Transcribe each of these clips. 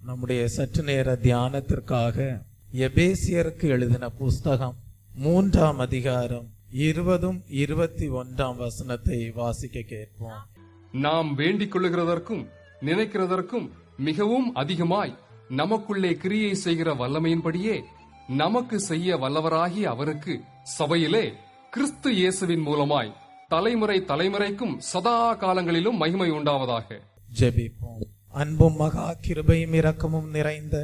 நம்முடைய சற்று நேர தியானத்திற்காக எபேசியருக்கு எழுதின புஸ்தகம் 3ஆம் அதிகாரம் 20-21 வசனத்தை வாசிக்க கேட்போம். நாம் வேண்டிக் கொள்ளுகிறதற்கும் நினைக்கிறதற்கும் மிகவும் அதிகமாய் நமக்குள்ளே கிரியை செய்கிற வல்லமையின்படியே நமக்கு செய்ய வல்லவராகிய அவருக்கு சபையிலே கிறிஸ்து இயேசுவின் மூலமாய் தலைமுறை தலைமுறைக்கும் சதா காலங்களிலும் மகிமை உண்டாவதாக. ஜெபிப்போம். அன்பும் மகா கிருபையும் இரக்கமும் நிறைந்த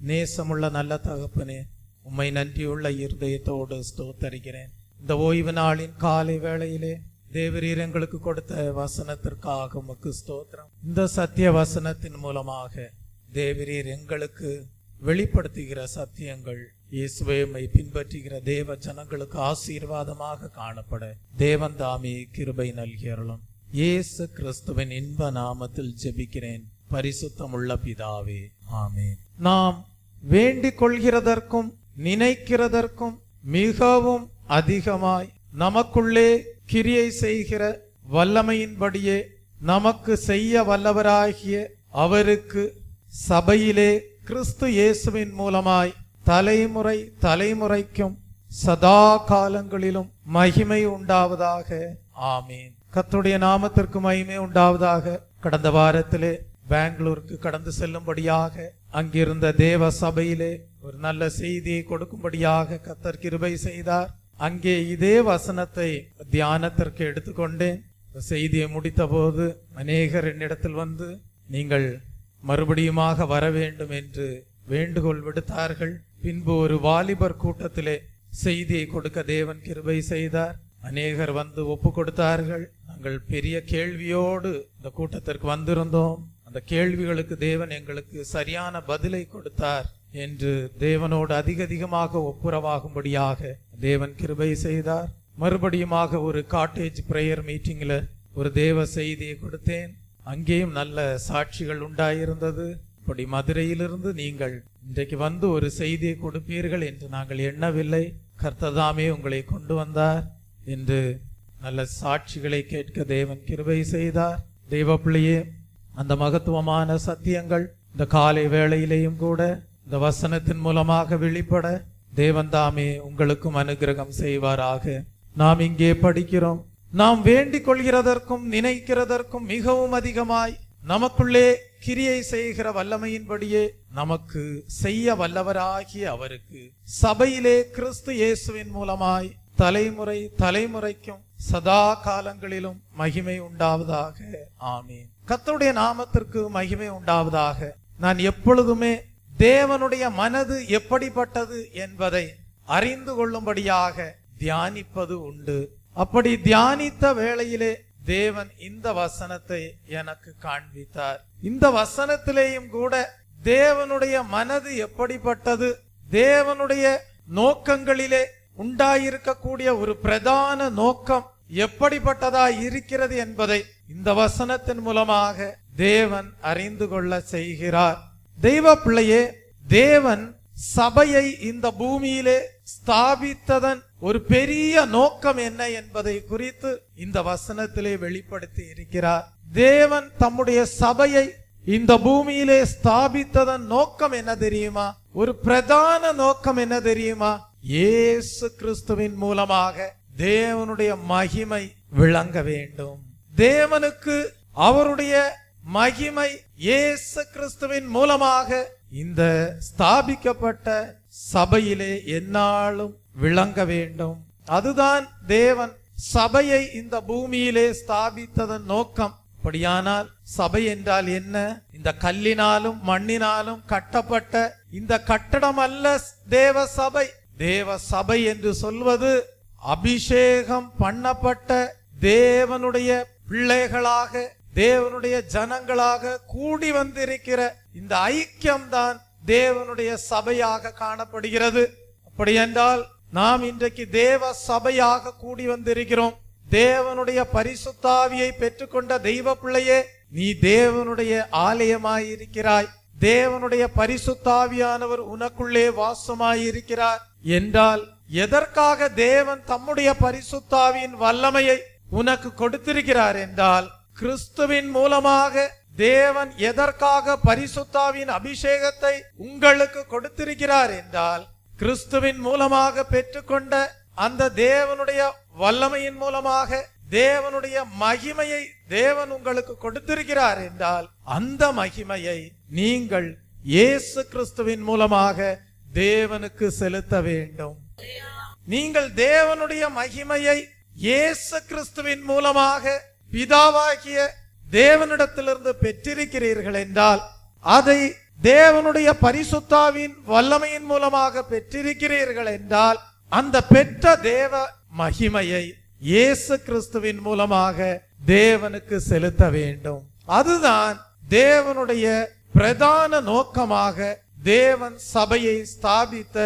நேசமுள்ள நல்ல தகப்பனே, உம்மை நன்றியுள்ள இருதயத்தோடு ஸ்தோத்தரிக்கிறேன். இந்த ஓய்வு நாளின் காலை வேளையிலே தேவரீர் எங்களுக்கு கொடுத்த வசனத்திற்காக உமக்கு ஸ்தோத்திரம். இந்த சத்திய வசனத்தின் மூலமாக தேவரீர் எங்களுக்கு வெளிப்படுத்துகிற சத்தியங்கள் இயேசுவை பின்பற்றுகிற தேவ ஜனங்களுக்கு ஆசீர்வாதமாக காணப்பட தேவன் தாமே கிருபை நல்கியருளும். இயேசு கிறிஸ்துவின் இன்ப நாமத்தில் ஜெபிக்கிறேன் பரிசுத்தமுள்ள பிதாவே, ஆமென். நாம் வேண்டிக் கொள்கிறதற்கும் நினைக்கிறதற்கும் மிகவும் அதிகமாய் நமக்குள்ளே கிரியை செய்கிற வல்லமையின்படியே நமக்கு செய்ய வல்லவராகிய அவருக்கு சபையிலே கிறிஸ்து இயேசுவின் மூலமாய் தலைமுறை தலைமுறைக்கும் சதா காலங்களிலும் மகிமை உண்டாவதாக, ஆமீன். கர்த்தருடைய நாமத்திற்கு மகிமை உண்டாவதாக. கடந்த வாரத்திலே பெங்களூருக்கு கடந்து செல்லும்படியாக அங்கிருந்த தேவ சபையிலே ஒரு நல்ல செய்தியை கொடுக்கும்படியாக கர்த்தர் கிருபை செய்தார். அங்கே இதே வசனத்தை தியானத்திற்கு எடுத்துக்கொண்டேன். செய்தியை முடித்த போது அநேகர் என்னிடத்தில் வந்து நீங்கள் மறுபடியுமாக வர வேண்டும் என்று வேண்டுகோள் விடுத்தார்கள். பின்பு ஒரு வாலிபர் கூட்டத்திலே செய்தியை கொடுக்க தேவன் கிருபை செய்தார். அநேகர் வந்து ஒப்பு கொடுத்தார்கள். நாங்கள் பெரிய கேள்வியோடு இந்த கூட்டத்திற்கு வந்திருந்தோம். அந்த கேள்விகளுக்கு தேவன் எங்களுக்கு சரியான பதிலை கொடுத்தார் என்று தேவனோடு அதிகமாக ஒப்புரவாகும்படியாக தேவன் கிருபை செய்தார். மறுபடியுமாக ஒரு காட்டேஜ் பிரேயர் மீட்டிங்ல ஒரு தேவ செய்தியை கொடுத்தேன். அங்கேயும் நல்ல சாட்சிகள் உண்டாயிருந்தது. இப்படி மதுரையிலிருந்து நீங்கள் இன்றைக்கு வந்து ஒரு செய்தியை கொடுப்பீர்கள் என்று நாங்கள் எண்ணவில்லை. கர்த்ததாமே உங்களை கொண்டு வந்தார் என்று நல்ல சாட்சிகளை கேட்க தேவன் கிருபை செய்தார். தெய்வ பிள்ளையே, அந்த மகத்துவமான சத்தியங்கள் இந்த காலை வேளையிலேயும் கூட இந்த வசனத்தின் மூலமாக வெளிப்பட தேவன் தாமே உங்களுக்கும் அனுகிரகம் செய்வாராக. நாம் இங்கே படிக்கிறோம், நாம் வேண்டிக் கொள்கிறதற்கும் நினைக்கிறதற்கும் மிகவும் அதிகமாய் நமக்குள்ளே கிரியை செய்கிற வல்லமையின்படியே நமக்கு செய்ய வல்லவராகிய அவருக்கு சபையிலே கிறிஸ்து இயேசுவின் மூலமாய் தலைமுறை தலைமுறைக்கும் சதா காலங்களிலும் மகிமை உண்டாவதாக, ஆமீன். கர்த்தருடைய நாமத்திற்கு மகிமை உண்டாவதாக. நான் எப்பொழுதுமே தேவனுடைய மனது எப்படிப்பட்டது என்பதை அறிந்து கொள்ளும்படியாக தியானிப்பது உண்டு. அப்படி தியானித்த வேளையிலே தேவன் இந்த வசனத்தை எனக்கு காண்பித்தார். இந்த வசனத்திலேயும் கூட தேவனுடைய மனது எப்படிப்பட்டது, தேவனுடைய நோக்கங்களிலே உண்டாயிருக்கக்கூடிய ஒரு பிரதான நோக்கம் எப்படிப்பட்டதாய் இருக்கிறது என்பதை இந்த வசனத்தின் மூலமாக தேவன் அறிந்து கொள்ள செய்கிறார். தெய்வ பிள்ளையே, தேவன் சபையை இந்த பூமியிலே ஸ்தாபித்ததன் ஒரு பெரிய நோக்கம் என்ன என்பதை குறித்து இந்த வசனத்திலே வெளிப்படுத்தி இருக்கிறார். தேவன் தம்முடைய சபையை இந்த பூமியிலே ஸ்தாபித்ததன் நோக்கம் என்ன தெரியுமா? ஒரு பிரதான நோக்கம் என்ன தெரியுமா? இயேசு கிறிஸ்துவின் மூலமாக தேவனுடைய மகிமை விளங்க வேண்டும். தேவனுக்கு அவருடைய மகிமை இயேசு கிறிஸ்துவின் மூலமாக இந்த ஸ்தாபிக்கப்பட்ட சபையிலே எந்நாளும் விளங்க வேண்டும். அதுதான் தேவன் சபையை இந்த பூமியிலே ஸ்தாபித்ததன் நோக்கம். அப்படியானால் சபை என்றால் என்ன? இந்த கல்லினாலும் மண்ணினாலும் கட்டப்பட்ட இந்த கட்டடம் அல்ல தேவ சபை. தேவ சபை என்று சொல்வது அபிஷேகம் பண்ணப்பட்ட தேவனுடைய பிள்ளைகளாக, தேவனுடைய ஜனங்களாக கூடி வந்திருக்கிற இந்த ஐக்கியம்தான் தேவனுடைய சபையாக காணப்படுகிறது. அப்படி என்றால் நாம் இன்றைக்கு தேவ சபையாக கூடி வந்திருக்கிறோம். தேவனுடைய பரிசுத்தாவியை பெற்றுக்கொண்ட தெய்வ பிள்ளையே, நீ தேவனுடைய ஆலயமாயிருக்கிறாய். தேவனுடைய பரிசுத்தாவியானவர் உனக்குள்ளே வாசமாயிருக்கிறார் என்றால் எதற்காக தேவன் தம்முடைய பரிசுத்தாவியின் வல்லமையை உனக்கு கொடுத்திருக்கிறார் என்றால், கிறிஸ்துவின் மூலமாக தேவன் எதற்காக பரிசுத்தாவின் அபிஷேகத்தை உங்களுக்கு கொடுத்திருக்கிறார் என்றால், கிறிஸ்துவின் மூலமாக பெற்றுக்கொண்ட அந்த தேவனுடைய வல்லமையின் மூலமாக தேவனுடைய மகிமையை தேவன் உங்களுக்கு கொடுத்திருக்கிறார் என்றால், அந்த மகிமையை நீங்கள் இயேசு கிறிஸ்துவின் மூலமாக தேவனுக்கு செலுத்த வேண்டும். நீங்கள் தேவனுடைய மகிமையை இயேசு கிறிஸ்துவின் மூலமாக பிதாவாகிய தேவனிடத்திலிருந்து பெற்றிருக்கிறீர்கள் என்றால், அதை தேவனுடைய பரிசுத்தாவின் வல்லமையின் மூலமாக பெற்றிருக்கிறீர்கள் என்றால், அந்த பெற்ற தேவ மகிமையை இயேசு கிறிஸ்துவின் மூலமாக தேவனுக்கு செலுத்த வேண்டும். அதுதான் தேவனுடைய பிரதான நோக்கமாக, தேவன் சபையை ஸ்தாபித்த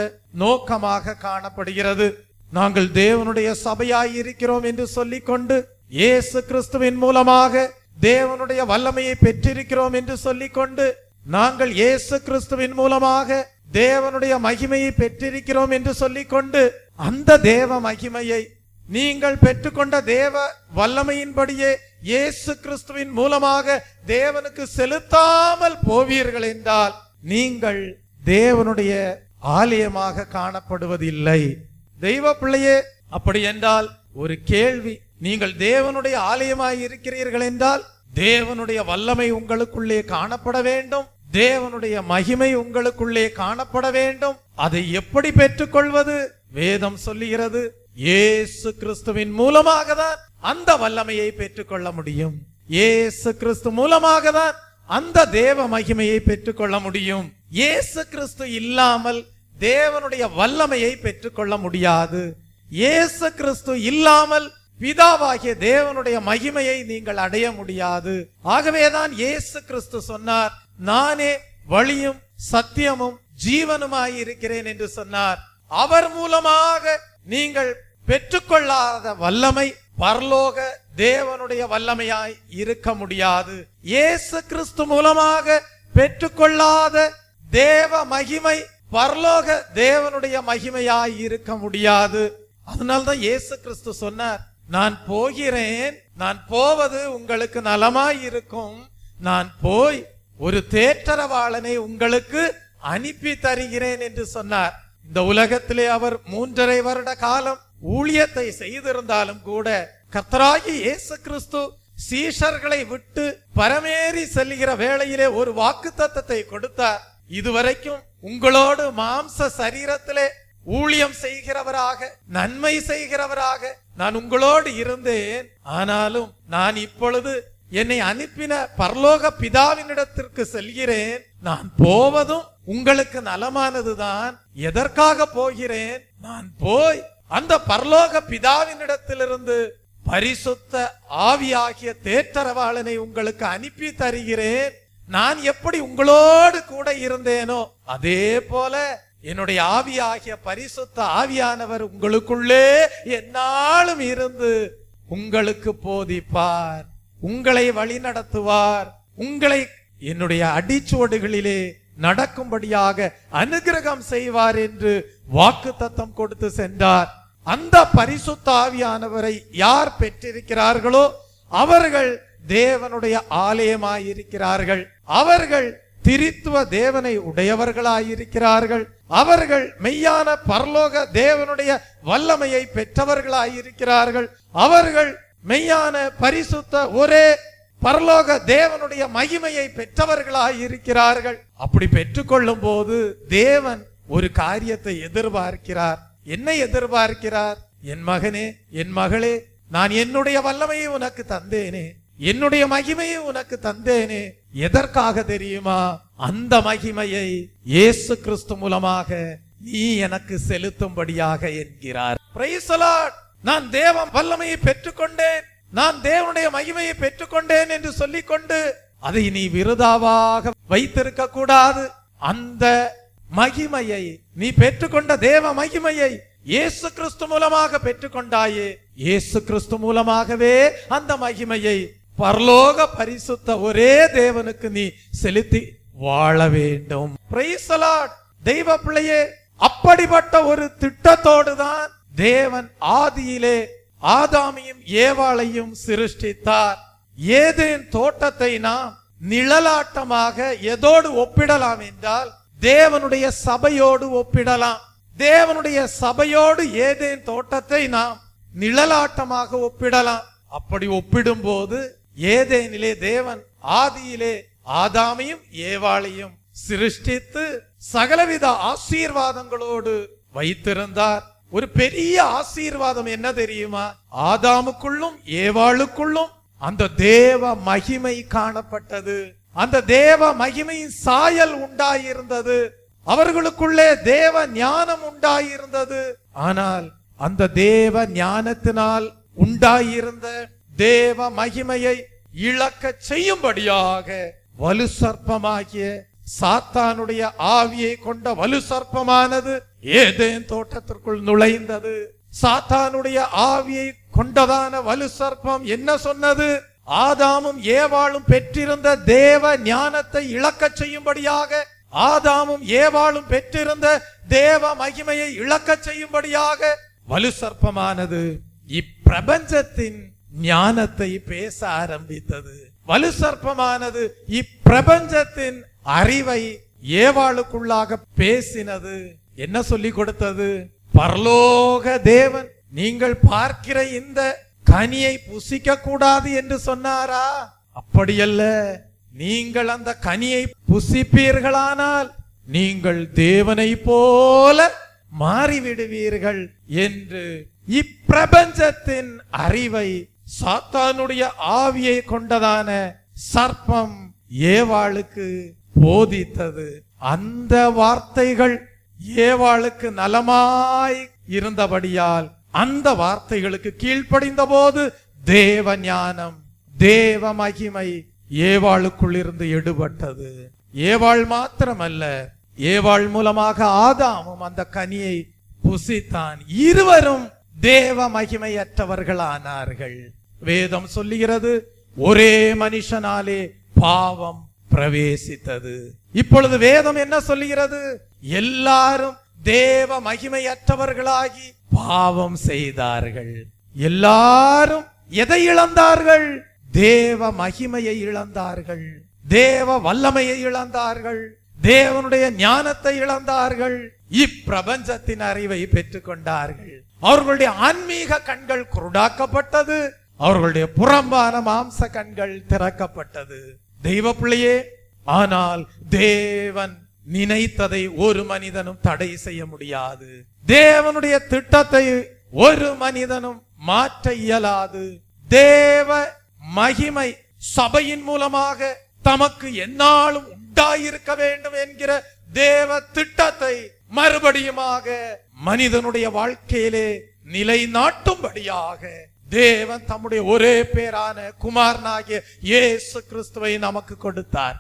நோக்கமாக காணப்படுகிறது. நாங்கள் தேவனுடைய சபையாய் இருக்கிறோம் என்று சொல்லிக்கொண்டு, இயேசு கிறிஸ்துவின் மூலமாக தேவனுடைய வல்லமையை பெற்றிருக்கிறோம் என்று சொல்லிக்கொண்டு, நாங்கள் இயேசு கிறிஸ்துவின் மூலமாக தேவனுடைய மகிமையை பெற்றிருக்கிறோம் என்று சொல்லிக்கொண்டு, அந்த தேவ மகிமையை நீங்கள் பெற்றுக்கொண்ட தேவ வல்லமையின்படியே இயேசு கிறிஸ்துவின் மூலமாக தேவனுக்கு செலுத்தாமல் போவீர்கள் என்றால், நீங்கள் தேவனுடைய ஆலயமாக காணப்படுவதில்லை. தெய்வ பிள்ளையே, அப்படி என்றால் ஒரு கேள்வி, நீங்கள் தேவனுடைய ஆலயமாய் இருக்கிறீர்கள் என்றால் தேவனுடைய வல்லமை உங்களுக்குள்ளே காணப்பட வேண்டும், தேவனுடைய மகிமை உங்களுக்குள்ளே காணப்பட வேண்டும். அதை எப்படி பெற்றுக்கொள்வது? வேதம் சொல்லுகிறது, இயேசு கிறிஸ்துவின் மூலமாக தான் அந்த வல்லமையை பெற்றுக்கொள்ள முடியும். இயேசு கிறிஸ்து மூலமாக தான் அந்த தேவ மகிமையை பெற்றுக்கொள்ள முடியும். இயேசு கிறிஸ்து இல்லாமல் தேவனுடைய வல்லமையை பெற்றுக்கொள்ள முடியாது. இயேசு கிறிஸ்து இல்லாமல் பிதாவாகிய தேவனுடைய மகிமையை நீங்கள் அடைய முடியாது. ஆகவேதான் இயேசு கிறிஸ்து சொன்னார், நானே வழியும் சத்தியமும் ஜீவனுமாய் இருக்கிறேன் என்று சொன்னார். அவர் மூலமாக நீங்கள் பெற்றுக்கொள்ளாத வல்லமை பரலோக தேவனுடைய வல்லமையாய் இருக்க முடியாது. இயேசு கிறிஸ்து மூலமாக பெற்றுக்கொள்ளாத தேவ மகிமை பரலோக தேவனுடைய மகிமையாய் இருக்க முடியாது. அதனால்தான் இயேசு கிறிஸ்து சொன்னார், நான் போகிறேன், நான் போவது உங்களுக்கு நலமாய் இருக்கும், நான் போய் ஒரு தேற்றரவாளனை உங்களுக்கு அனுப்பி தருகிறேன் என்று சொன்னார். இந்த உலகத்திலே அவர் 3.5 வருட காலம் ஊழியத்தை செய்திருந்தாலும் கூட, கர்த்தராகிய இயேசு கிறிஸ்து சீஷர்களை விட்டு பரமேறி செல்கிற வேளையிலே ஒரு வாக்குத்தத்தத்தை கொடுத்தார். இதுவரைக்கும் உங்களோடு மாம்ச சரீரத்திலே ஊழியம் செய்கிறவராக, நன்மை செய்கிறவராக நான் உங்களோடு இருந்தேன். ஆனாலும் நான் இப்பொழுது என்னை அனுப்பின பரலோக பிதாவினிடத்திற்கு செல்கிறேன். நான் போவதும் உங்களுக்கு நலமானதுதான். எதற்காக போகிறேன்? நான் போய் அந்த பரலோக பிதாவினிடத்திலிருந்து பரிசுத்த ஆவியாகிய தேற்றரவாளனை உங்களுக்கு அனுப்பி தருகிறேன். நான் எப்படி உங்களோடு கூட இருந்தேனோ அதே போல என்னுடைய ஆவியாகிய பரிசுத்த ஆவியானவர் உங்களுக்குள்ளே எந்நாளும் இருந்து உங்களுக்கு போதிப்பார், உங்களை வழி நடத்துவார், உங்களை என்னுடைய அடிச்சுவடுகளிலே நடக்கும்படியாக அனுகிரகம் செய்வார் என்று வாக்குத்தத்தம் கொடுத்து சென்றார். அந்த பரிசுத்த ஆவியானவரை யார் பெற்றிருக்கிறார்களோ அவர்கள் தேவனுடைய ஆலயமாயிருக்கிறார்கள். அவர்கள் திரித்துவ தேவனை உடையவர்களாயிருக்கிறார்கள். அவர்கள் மெய்யான பரலோக தேவனுடைய வல்லமையை பெற்றவர்களாயிருக்கிறார்கள். அவர்கள் மெய்யான பரிசுத்த ஒரே பரலோக தேவனுடைய மகிமையை பெற்றவர்களாயிருக்கிறார்கள். அப்படி பெற்றுக்கொள்ளும் போது தேவன் ஒரு காரியத்தை எதிர்பார்க்கிறார். என்ன எதிர்பார்க்கிறார்? என் மகனே, என் மகளே, நான் என்னுடைய வல்லமையை உனக்கு தந்தேனே, என்னுடைய மகிமையை உனக்கு தந்தேனே. எதற்காக தெரியுமா? அந்த மகிமையை இயேசு கிறிஸ்து மூலமாக நீ எனக்கு செலுத்தும்படியாக என்கிறார். Praise the Lord. நான் தேவ வல்லமையை பெற்றுக்கொண்டேன், நான் தேவனுடைய மகிமையை பெற்றுக்கொண்டேன் என்று சொல்லிக்கொண்டு அதை நீ விருதாவாக வைத்திருக்க கூடாது. அந்த மகிமையை நீ பெற்றுக்கொண்ட தேவ மகிமையை இயேசு கிறிஸ்து மூலமாக பெற்றுக்கொண்டாயே. இயேசு கிறிஸ்து மூலமாகவே அந்த மகிமையை பரலோக பரிசுத்த ஒரே தேவனுக்கு நீ செலுத்தி வாழ வேண்டும். Praise the Lord. தெய்வ பிள்ளையே, அப்படிப்பட்ட ஒரு திட்டத்தோடு தான் தேவன் ஆதியிலே ஆதாமையும் ஏவாளையும் சிருஷ்டித்தார். ஏதேன் தோட்டத்தை நாம் நிழலாட்டமாக எதோடு ஒப்பிடலாம் என்றால் தேவனுடைய சபையோடு ஒப்பிடலாம். தேவனுடைய சபையோடு ஏதேன் தோட்டத்தை நாம் நிழலாட்டமாக ஒப்பிடலாம். அப்படி ஒப்பிடும் போது ஏதேனிலே தேவன் ஆதியிலே ஆதாமையும் ஏவாளையும் சிருஷ்டித்து சகலவித ஆசீர்வாதங்களோடு வைத்திருந்தார். ஒரு பெரிய ஆசீர்வாதம் என்ன தெரியுமா? ஆதாமுக்குள்ளும் ஏவாளுக்குள்ளும் அந்த தேவ மகிமை காணப்பட்டது. அந்த தேவ மகிமையின் சாயல் உண்டாயிருந்தது. அவர்களுக்குள்ளே தேவ ஞானம் உண்டாயிருந்தது. ஆனால் அந்த தேவ ஞானத்தினால் உண்டாயிருந்த தேவ மகிமையை இழக்க செய்யும்படியாக வலு சர்ப்பமாகிய சாத்தானுடைய ஆவியை கொண்ட வலு சர்ப்பமானது ஏதேன் தோட்டத்திற்குள் நுழைந்தது. சாத்தானுடைய ஆவியை கொண்டதான வலு சர்ப்பம் என்ன சொன்னது? ஆதாமும் ஏவாளும் பெற்றிருந்த தேவ ஞானத்தை இழக்க செய்யும்படியாக, ஆதாமும் ஏவாளும் பெற்றிருந்த தேவ மகிமையை இழக்க செய்யும்படியாக வலு சர்ப்பமானது இப்பிரபஞ்சத்தின் ஞானத்தை பேச ஆரம்பித்தது. வலு சர்ப்பமானது இப்பிரபஞ்சத்தின் அறிவை ஏவாளுக்குள்ளாக பேசினது. என்ன சொல்லி கொடுத்தது? பரலோக தேவன் நீங்கள் பார்க்கிற இந்த கனியை புசிக்க கூடாது என்று சொன்னாரா? அப்படியல்ல. நீங்கள் அந்த கனியை புசிப்பீர்களானால் நீங்கள் தேவனை போல மாறிவிடுவீர்கள் என்று இப்பிரபஞ்சத்தின் அறிவை சாத்தானுடைய ஆவியை கொண்டதான சர்ப்பம் ஏவாளுக்கு போதித்தது. அந்த வார்த்தைகள் ஏவாளுக்கு நலமாய் இருந்தபடியால் அந்த வார்த்தைகளுக்கு கீழ்ப்படிந்த போது தேவ ஞானம், தேவ மகிமை ஏவாளுக்குள் இருந்து எடுபட்டது. ஏவாள் மாத்திரமல்ல, ஏவாள் மூலமாக ஆதாமும் அந்த கனியை புசித்தான். இருவரும் தேவ மகிமையற்றவர்களானார்கள். வேதம் சொல்லுகிறது, ஒரே மனுஷனாலே பாவம் பிரவேசித்தது. இப்பொழுது வேதம் என்ன சொல்லுகிறது? எல்லாரும் தேவ மகிமையற்றவர்களாகி பாவம் செய்தார்கள். எல்லாரும் எதை இழந்தார்கள்? தேவ மகிமையை இழந்தார்கள், தேவ வல்லமையை இழந்தார்கள், தேவனுடைய ஞானத்தை இழந்தார்கள், இப்பிரபஞ்சத்தின் அறிவை பெற்றுக் கொண்டார்கள். அவர்களுடைய ஆன்மீக கண்கள் குருடாக்கப்பட்டது, அவர்களுடைய புறம்பான மாம்ச கண்கள் திறக்கப்பட்டது. தெய்வ பிள்ளையே, ஆனால் தேவன் நினைத்ததை ஒரு மனிதனும் தடை செய்ய முடியாது. தேவனுடைய திட்டத்தை ஒரு மனிதனும் மாற்ற இயலாது. தேவ மகிமை சபையின் மூலமாக தமக்கு எந்நாளும் உண்டாயிருக்க வேண்டும் என்கிற தேவ திட்டத்தை மறுபடியுமாக மனிதனுடைய வாழ்க்கையிலே நிலைநாட்டும்படியாக தேவன் தம்முடைய ஒரே பேரான குமாரனாகிய இயேசு கிறிஸ்துவை நமக்கு கொடுத்தார்.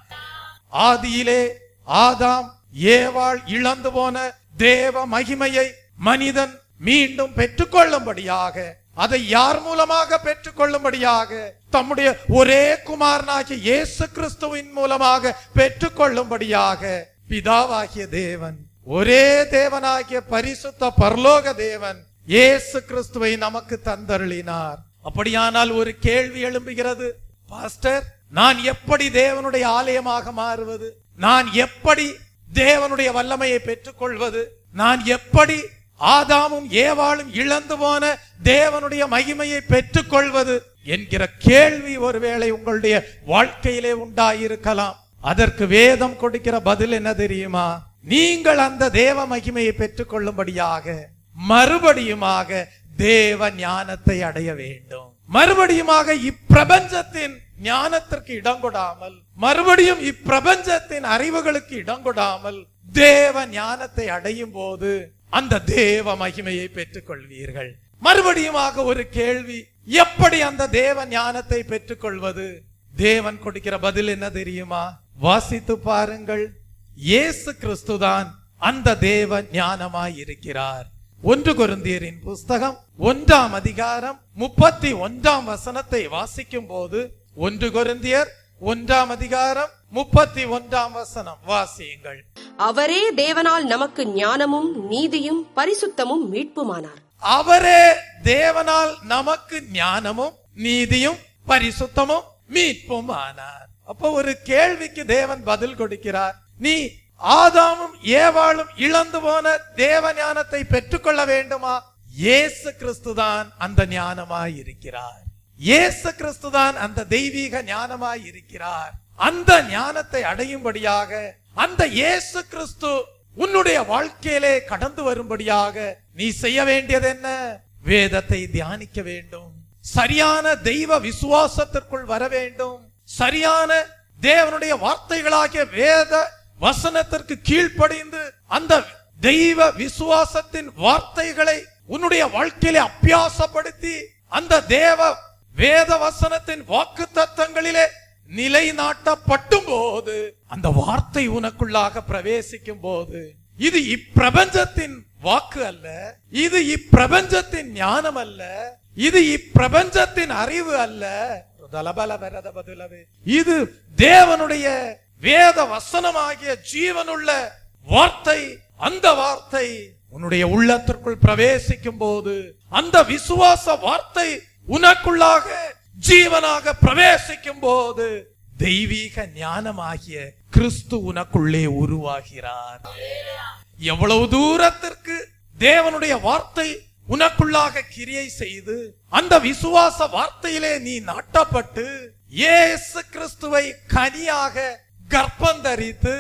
ஆதியிலே ஆதாம் ஏவாள் இழந்து போன தேவ மகிமையை மனிதன் மீண்டும் பெற்றுக்கொள்ளும்படியாக, அதை யார் மூலமாக பெற்றுக்கொள்ளும்படியாக? தம்முடைய ஒரே குமாரனாகிய இயேசு கிறிஸ்துவின் மூலமாக பெற்றுக்கொள்ளும்படியாக பிதாவாகிய தேவன், ஒரே தேவனாகிய பரிசுத்த பரலோக தேவன் இயேசு கிறிஸ்துவை நமக்கு தந்தருளினார். அப்படியானால் ஒரு கேள்வி எழும்புகிறது, பாஸ்டர், நான் எப்படி தேவனுடைய ஆலயமாக மாறுவது? நான் எப்படி தேவனுடைய வல்லமையை பெற்றுக்கொள்வது? நான் எப்படி ஆதாமும் ஏவாளும் இழந்து போன தேவனுடைய மகிமையை பெற்றுக்கொள்வது என்கிற கேள்வி ஒருவேளை உங்களுடைய வாழ்க்கையிலே உண்டாயிருக்கலாம். அதற்கு வேதம் கொடுக்கிற பதில் என்ன தெரியுமா? நீங்கள் அந்த தேவ மகிமையை பெற்றுக்கொள்ளும்படியாக மறுபடியுமாக தேவ ஞானத்தை அடைய வேண்டும். மறுபடியுமாக இப்பிரபஞ்சத்தின் ஞானத்திற்கு இடம் கொடாமல், மறுபடியும் இப்பிரபஞ்சத்தின் அறிவுகளுக்கு இடம் கொடாமல் தேவ ஞானத்தை அடையும் போது அந்த தேவ மகிமையை பெற்றுக் கொள்வீர்கள். மறுபடியுமாக ஒரு கேள்வி, எப்படி அந்த தேவ ஞானத்தை பெற்றுக் கொள்வது? தேவன் கொடுக்கிற பதில் என்ன தெரியுமா? வாசித்து பாருங்கள். இயேசு கிறிஸ்துதான் அந்த தேவ ஞானமாய் இருக்கிறார். 1 கொரிந்தியரின் புஸ்தகம் 1ஆம் அதிகாரம் 31ஆம் வசனத்தை வாசிக்கும் போது, 1 கொரிந்தியர் 1ஆம் அதிகாரம் 31ஆம் வசனம் வாசியுங்கள். அவரே தேவனால் நமக்கு ஞானமும் நீதியும் பரிசுத்தமும் மீட்புமானார். அவரே தேவனால் நமக்கு ஞானமும் நீதியும் பரிசுத்தமும் மீட்பும் ஆனார். அப்ப ஒரு கேள்விக்கு தேவன் பதில் கொடுக்கிறார். நீ ஆதாமும் ஏவாளும் இழந்து போன தேவ ஞானத்தை பெற்றுக்கொள்ள வேண்டுமா? இயேசு கிறிஸ்துதான் அந்த ஞானமாய் இருக்கிறார். இயேசு கிறிஸ்துதான் அந்த தெய்வீக ஞானமாய் இருக்கிறார். அந்த ஞானத்தை அடையும்படியாக அந்த இயேசு கிறிஸ்து உன்னுடைய வாழ்க்கையிலே கடந்து வரும்படியாக நீ செய்ய வேண்டியது என்ன? வேதத்தை தியானிக்க வேண்டும். சரியான தெய்வ விசுவாசத்திற்குள் வர வேண்டும். சரியான தேவனுடைய வார்த்தைகளாகிய வேத வசனத்திற்கு கீழ்ப்படிந்து அந்த தெய்வ விசுவாசத்தின் வார்த்தைகளை உன்னுடைய வாழ்க்கையிலே அபியாசப்படுத்தி அந்த தேவ வேத வசனத்தின் வாக்கு தத்தங்களிலே நிலைநாட்டப்பட்டும் போது, அந்த வார்த்தை உனக்குள்ளாக பிரவேசிக்கும் போது, இது இப்பிரபஞ்சத்தின் வாக்கு அல்ல, இது இப்பிரபஞ்சத்தின் ஞானம் அல்ல, இது இப்பிரபஞ்சத்தின் அறிவு அல்ல, இது தேவனுடைய வேத வசனமாகிய ஜீவனுள்ள வார்த்தை. அந்த வார்த்தை உன்னுடைய உள்ளத்திற்குள் பிரவேசிக்கும் போது, அந்த விசுவாச வார்த்தை உனக்குள்ளாக ஜீவனாக பிரவேசிக்கும் போது, தெய்வீக ஞானமாகிய கிறிஸ்து உனக்குள்ளே உருவாகிறார். எவ்வளவு தூரத்திற்கு தேவனுடைய வார்த்தை உனக்குள்ளாக கிரியை செய்து அந்த விசுவாச வார்த்தையிலே நீ நாட்டப்பட்டு இயேசு கிறிஸ்துவை கனியாக கர்ப்பந்தரித்து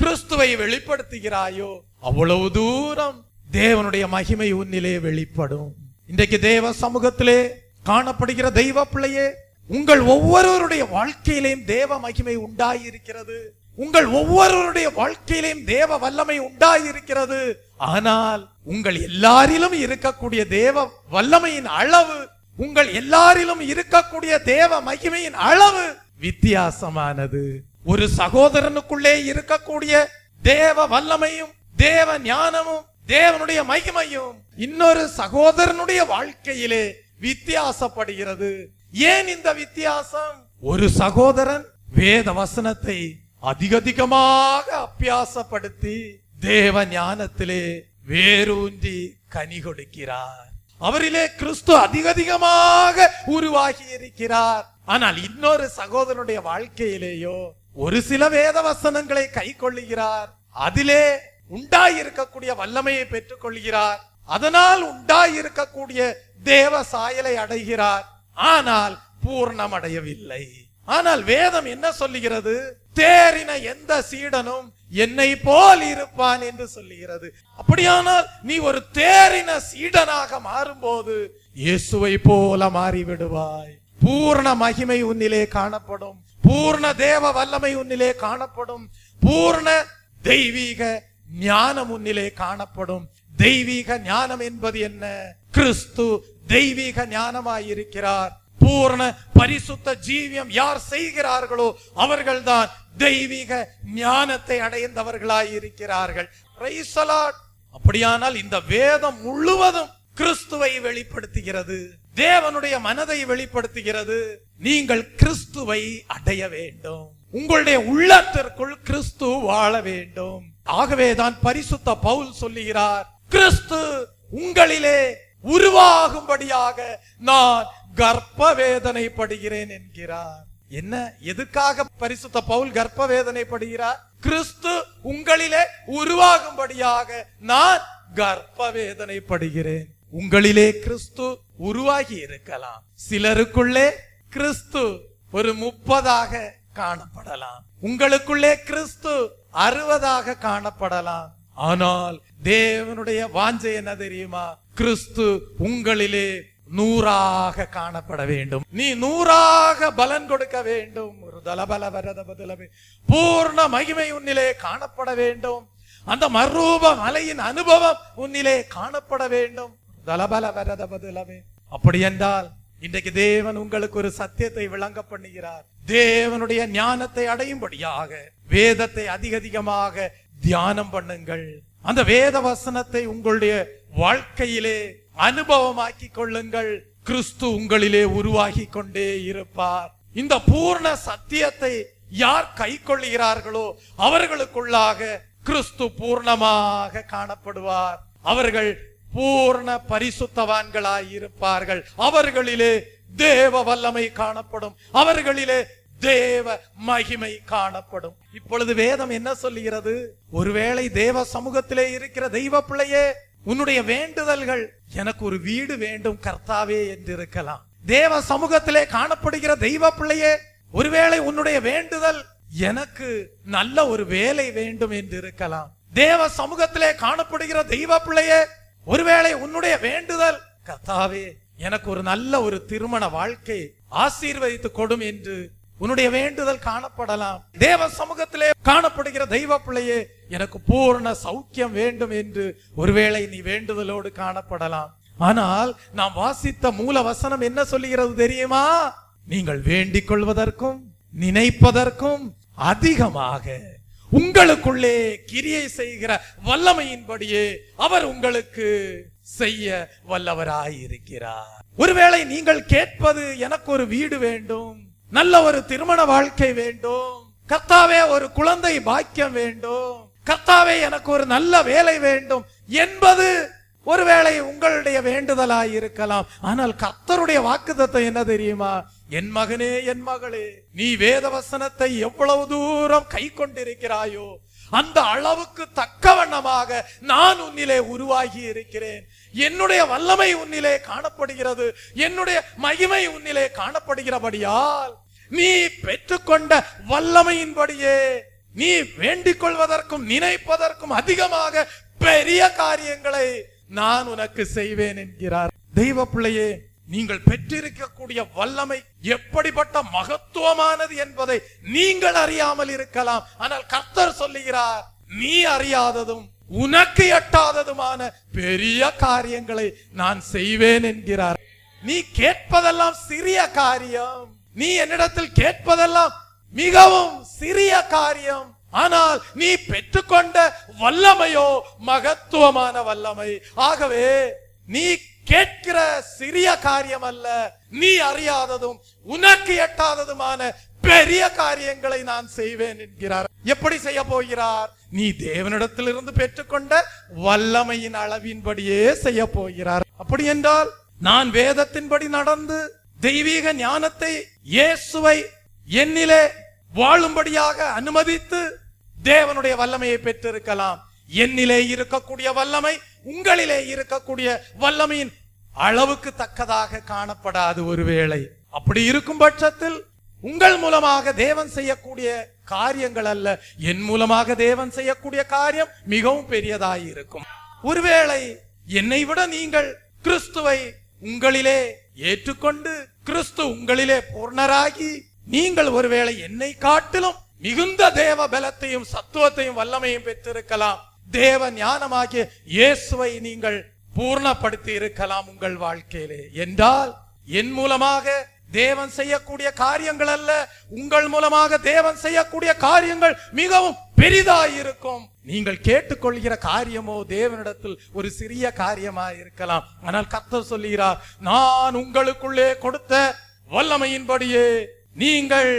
கிறிஸ்துவை வெளிப்படுத்துகிறாயோ, அவ்வளவு தூரம் தேவனுடைய மகிமை உன்னிலே வெளிப்படும். இன்றைக்கு தேவ சமூகத்திலே காணப்படுகிற தெய்வ பிள்ளையே, உங்கள் ஒவ்வொருவருடைய வாழ்க்கையிலேயும் தேவ மகிமை உண்டாயிருக்கிறது. உங்கள் ஒவ்வொருவருடைய வாழ்க்கையிலேயும் தேவ வல்லமை உண்டாயிருக்கிறது. ஆனால் உங்கள் எல்லாரிலும் இருக்கக்கூடிய தேவ வல்லமையின் அளவு, உங்கள் எல்லாரிலும் இருக்கக்கூடிய தேவ மகிமையின் அளவு வித்தியாசமானது. ஒரு சகோதரனுக்குள்ளே இருக்கக்கூடிய தேவ வல்லமையும் தேவ ஞானமும் தேவனுடைய மகிமையும் இன்னொரு சகோதரனுடைய வாழ்க்கையிலே வித்தியாசப்படுகிறது. ஏன் இந்த வித்தியாசம்? ஒரு சகோதரன் வேத வசனத்தை அதிகமாக அபியாசப்படுத்தி தேவ ஞானத்திலே வேரூன்றி கனி கொடுக்கிறார். அவரிலே கிறிஸ்து அதிகமாக உருவாகி இருக்கிறார். ஆனால் இன்னொரு சகோதரனுடைய வாழ்க்கையிலேயோ ஒரு சில வேத வசனங்களை கை கொள்ளுகிறார். அதிலே உண்டாயிருக்கக்கூடிய வல்லமையை பெற்றுக் கொள்கிறார். அதனால் உண்டாயிருக்கக்கூடிய தேவ சாயலை அடைகிறார். ஆனால் பூர்ணம் அடையவில்லை. ஆனால் வேதம் என்ன சொல்லுகிறது? தேறின எந்த சீடனும் என்னை போல் இருப்பான் என்று சொல்லுகிறது. அப்படியானால் நீ ஒரு தேறின சீடனாக மாறும்போது இயேசுவை போல மாறிவிடுவாய். பூர்ண மகிமை உன்னிலே காணப்படும். பூர்ண தேவ வல்லமை உன்னிலே காணப்படும். பூர்ண தெய்வீக ஞானம் உன்னிலே காணப்படும். தெய்வீக ஞானம் என்பது என்ன? கிறிஸ்து தெய்வீக ஞானமாயிருக்கிறார். பூர்ண பரிசுத்த ஜீவியம் யார் செய்கிறார்களோ அவர்கள்தான் தெய்வீக ஞானத்தை அடைந்தவர்களாயிருக்கிறார்கள். Praise the Lord. அப்படியானால் இந்த வேதம் முழுவதும் கிறிஸ்துவை வெளிப்படுத்துகிறது. தேவனுடைய மனதை வெளிப்படுத்துகிறது. நீங்கள் கிறிஸ்துவை அடைய வேண்டும். உங்களுடைய உள்ளத்திற்குள் கிறிஸ்து வாழ வேண்டும். ஆகவேதான் பரிசுத்த பவுல் சொல்லுகிறார், கிறிஸ்து உங்களிலே உருவாகும்படியாக நான் கர்ப்ப வேதனை படுகிறேன் என்கிறார். என்ன, எதுக்காக பரிசுத்த பவுல் கர்ப்ப வேதனை படுகிறார்? கிறிஸ்து உங்களிலே உருவாகும்படியாக நான் கர்ப்ப வேதனை படுகிறேன். உங்களிலே கிறிஸ்து உருவாகி இருக்கலாம். சிலருக்குள்ளே கிறிஸ்து ஒரு 30ஆக காணப்படலாம். உங்களுக்குள்ளே கிறிஸ்து 60ஆக காணப்படலாம். ஆனால் தேவனுடைய வாஞ்சை என்ன தெரியுமா? கிறிஸ்து உங்களிலே 100ஆக காணப்பட வேண்டும். நீ 100ஆக பலன் கொடுக்க வேண்டும். ஒரு தலபல வரத பதிலவே பூர்ண மகிமை உன்னிலே காணப்பட வேண்டும். அந்த மறுரூப மலையின் அனுபவம் உன்னிலே காணப்பட வேண்டும். தலபல வரத பதிலவே. அப்படி என்றால் இன்றைக்கு தேவன் உங்களுக்கு ஒரு சத்தியத்தை விளங்க பண்ணுகிறார். தேவனுடைய ஞானத்தை அடையும்படியாக வேதத்தை அதிகமாக தியானம் பண்ணுங்கள். அந்த வேத வசனத்தை உங்களுடைய வாழ்க்கையிலே அனுபவமாக்கி கொள்ளுங்கள். கிறிஸ்து உங்களிலே உருவாகி கொண்டே இருப்பார். இந்த பூர்ண சத்தியத்தை யார் கை கொள்ளுகிறார்களோ அவர்களுக்குள்ளாக கிறிஸ்து பூர்ணமாக காணப்படுவார். அவர்கள் பூர்ண பரிசுத்தவான்களாய் இருப்பார்கள். அவர்களிலே தேவ வல்லமை காணப்படும், அவர்களிலே தேவ மகிமை காணப்படும். இப்பொழுது வேதம் என்ன சொல்லுகிறது? ஒருவேளை தேவ சமூகத்திலே இருக்கிற தெய்வ பிள்ளையே, உன்னுடைய வேண்டுதல்கள் எனக்கு ஒரு வீடு வேண்டும் கர்த்தாவே என்று இருக்கலாம். தேவ சமூகத்திலே காணப்படுகிற தெய்வ பிள்ளையே, ஒருவேளை உன்னுடைய வேண்டுதல் எனக்கு நல்ல ஒரு வேலை வேண்டும் என்று இருக்கலாம். தேவ சமூகத்திலே காணப்படுகிற தெய்வ பிள்ளையே, ஒருவேளை உன்னுடைய வேண்டுதல் கர்த்தாவே எனக்கு ஒரு நல்ல ஒரு திருமண வாழ்க்கை ஆசீர்வதித்து கொடும் என்று உன்னுடைய வேண்டுதல் காணப்படலாம். தேவ சமூகத்திலே காணப்படுகிற தெய்வ பிள்ளையே, எனக்கு பூர்ண சௌக்கியம் வேண்டும் என்று ஒருவேளை நீ வேண்டுதலோடு காணப்படலாம். ஆனால் நாம் வாசித்த மூல வசனம் என்ன சொல்லுகிறது தெரியுமா? நீங்கள் வேண்டிக் கொள்வதற்கும் நினைப்பதற்கும் அதிகமாக உங்களுக்குள்ளே கிரியை செய்கிற வல்லமையின்படியே அவர் உங்களுக்கு செய்ய வல்லவராயிருக்கிறார். ஒருவேளை நீங்கள் கேட்பது எனக்கு ஒரு வீடு வேண்டும், நல்ல ஒரு திருமண வாழ்க்கை வேண்டும், கர்த்தாவே ஒரு குழந்தை பாக்கியம் வேண்டும், கர்த்தாவே எனக்கு ஒரு நல்ல வேலை வேண்டும் என்பது ஒருவேளை உங்களுடைய வேண்டுதலாய் இருக்கலாம். ஆனால் கர்த்தருடைய வாக்குத்தத்தம் என்ன தெரியுமா? என் மகனே, என் மகளே, நீ வேத வசனத்தை எவ்வளவு தூரம் கை கொண்டிருக்கிறாயோ அந்த அளவுக்கு தக்கவண்ணமாக நான் உன்னிலே உருவாகி இருக்கிறேன். என்னுடைய வல்லமை உன்னிலே காணப்படுகிறது, என்னுடைய மகிமை உன்னிலே காணப்படுகிறபடியால் நீ பெற்றுக்கொண்ட வல்லமையின்படியே நீ வேண்டிக் கொள்வதற்கும் நினைப்பதற்கும் அதிகமாக பெரிய காரியங்களை நான் உனக்கு செய்வேன் என்கிறார். தெய்வ பிள்ளையே, நீங்கள் பெற்றிருக்கக்கூடிய வல்லமை எப்படிப்பட்ட மகத்துவமானது என்பதை நீங்கள் அறியாமல் இருக்கலாம். ஆனால் கர்த்தர் சொல்லுகிறார், நீ அறியாததும் உனக்கு எட்டாததுமான பெரிய காரியங்களை நான் செய்வேன் என்கிறார். நீ கேட்பதெல்லாம் சிறிய காரியம், நீ என்னிடத்தில் கேட்பதெல்லாம் மிகவும் சிறிய காரியம், ஆனால் நீ பெற்றுக்கொண்ட வல்லமையோ மகத்துவமான வல்லமை. ஆகவே நீ கேட்கிற சிறிய காரியம் அல்ல, நீ அறியாததும் உனக்கு எட்டாததுமான பெரிய காரியங்களை நான் செய்வேன் என்கிறார். எப்படி செய்ய போகிறார்? நீ தேவனிடத்திலிருந்து பெற்றுக்கொண்ட வல்லமையின் அளவின்படியே செய்ய போகிறார். அப்படி என்றால் நான் வேதத்தின்படி நடந்து தெய்வீக ஞானத்தை, இயேசுவை என்னிலே வாழும்படியாக அனுமதித்து தேவனுடைய வல்லமையை பெற்றிருக்கலாம். என்னிலே இருக்கக்கூடிய வல்லமை உங்களிலே இருக்கக்கூடிய வல்லமையின் அளவுக்கு தக்கதாக காணப்படாது. ஒருவேளை அப்படி இருக்கும் பட்சத்தில் உங்கள் மூலமாக தேவன் செய்யக்கூடிய காரியங்கள் அல்ல, என் மூலமாக தேவன் செய்யக்கூடிய காரியம் மிகவும் பெரியதாய் இருக்கும். ஒருவேளை என்னை விட நீங்கள் கிறிஸ்துவை உங்களிலே ஏற்றுக்கொண்டு கிறிஸ்து உங்களிலே பூர்ணராகி நீங்கள் ஒருவேளை என்னை காட்டிலும் மிகுந்த தேவ பலத்தையும் சத்துவத்தையும் வல்லமையும் பெற்றிருக்கலாம். தேவ ஞானமாகிய இயேசுவை நீங்கள் பூர்ணப்படுத்தி இருக்கலாம் உங்கள் வாழ்க்கையிலே. என்றால் என் மூலமாக தேவன் செய்யக்கூடிய காரியங்கள் அல்ல, உங்கள் மூலமாக தேவன் செய்யக்கூடிய காரியங்கள் மிகவும் பெரிதாயிருக்கும். நீங்கள் கேட்டுக்கொள்கிற காரியமோ தேவனிடத்தில் ஒரு சிறிய காரியமாய் இருக்கலாம். ஆனால் கர்த்தர் சொல்லுகிறார், நான் உங்களுக்குள்ளே கொடுத்த வல்லமையின்படியே நீங்கள்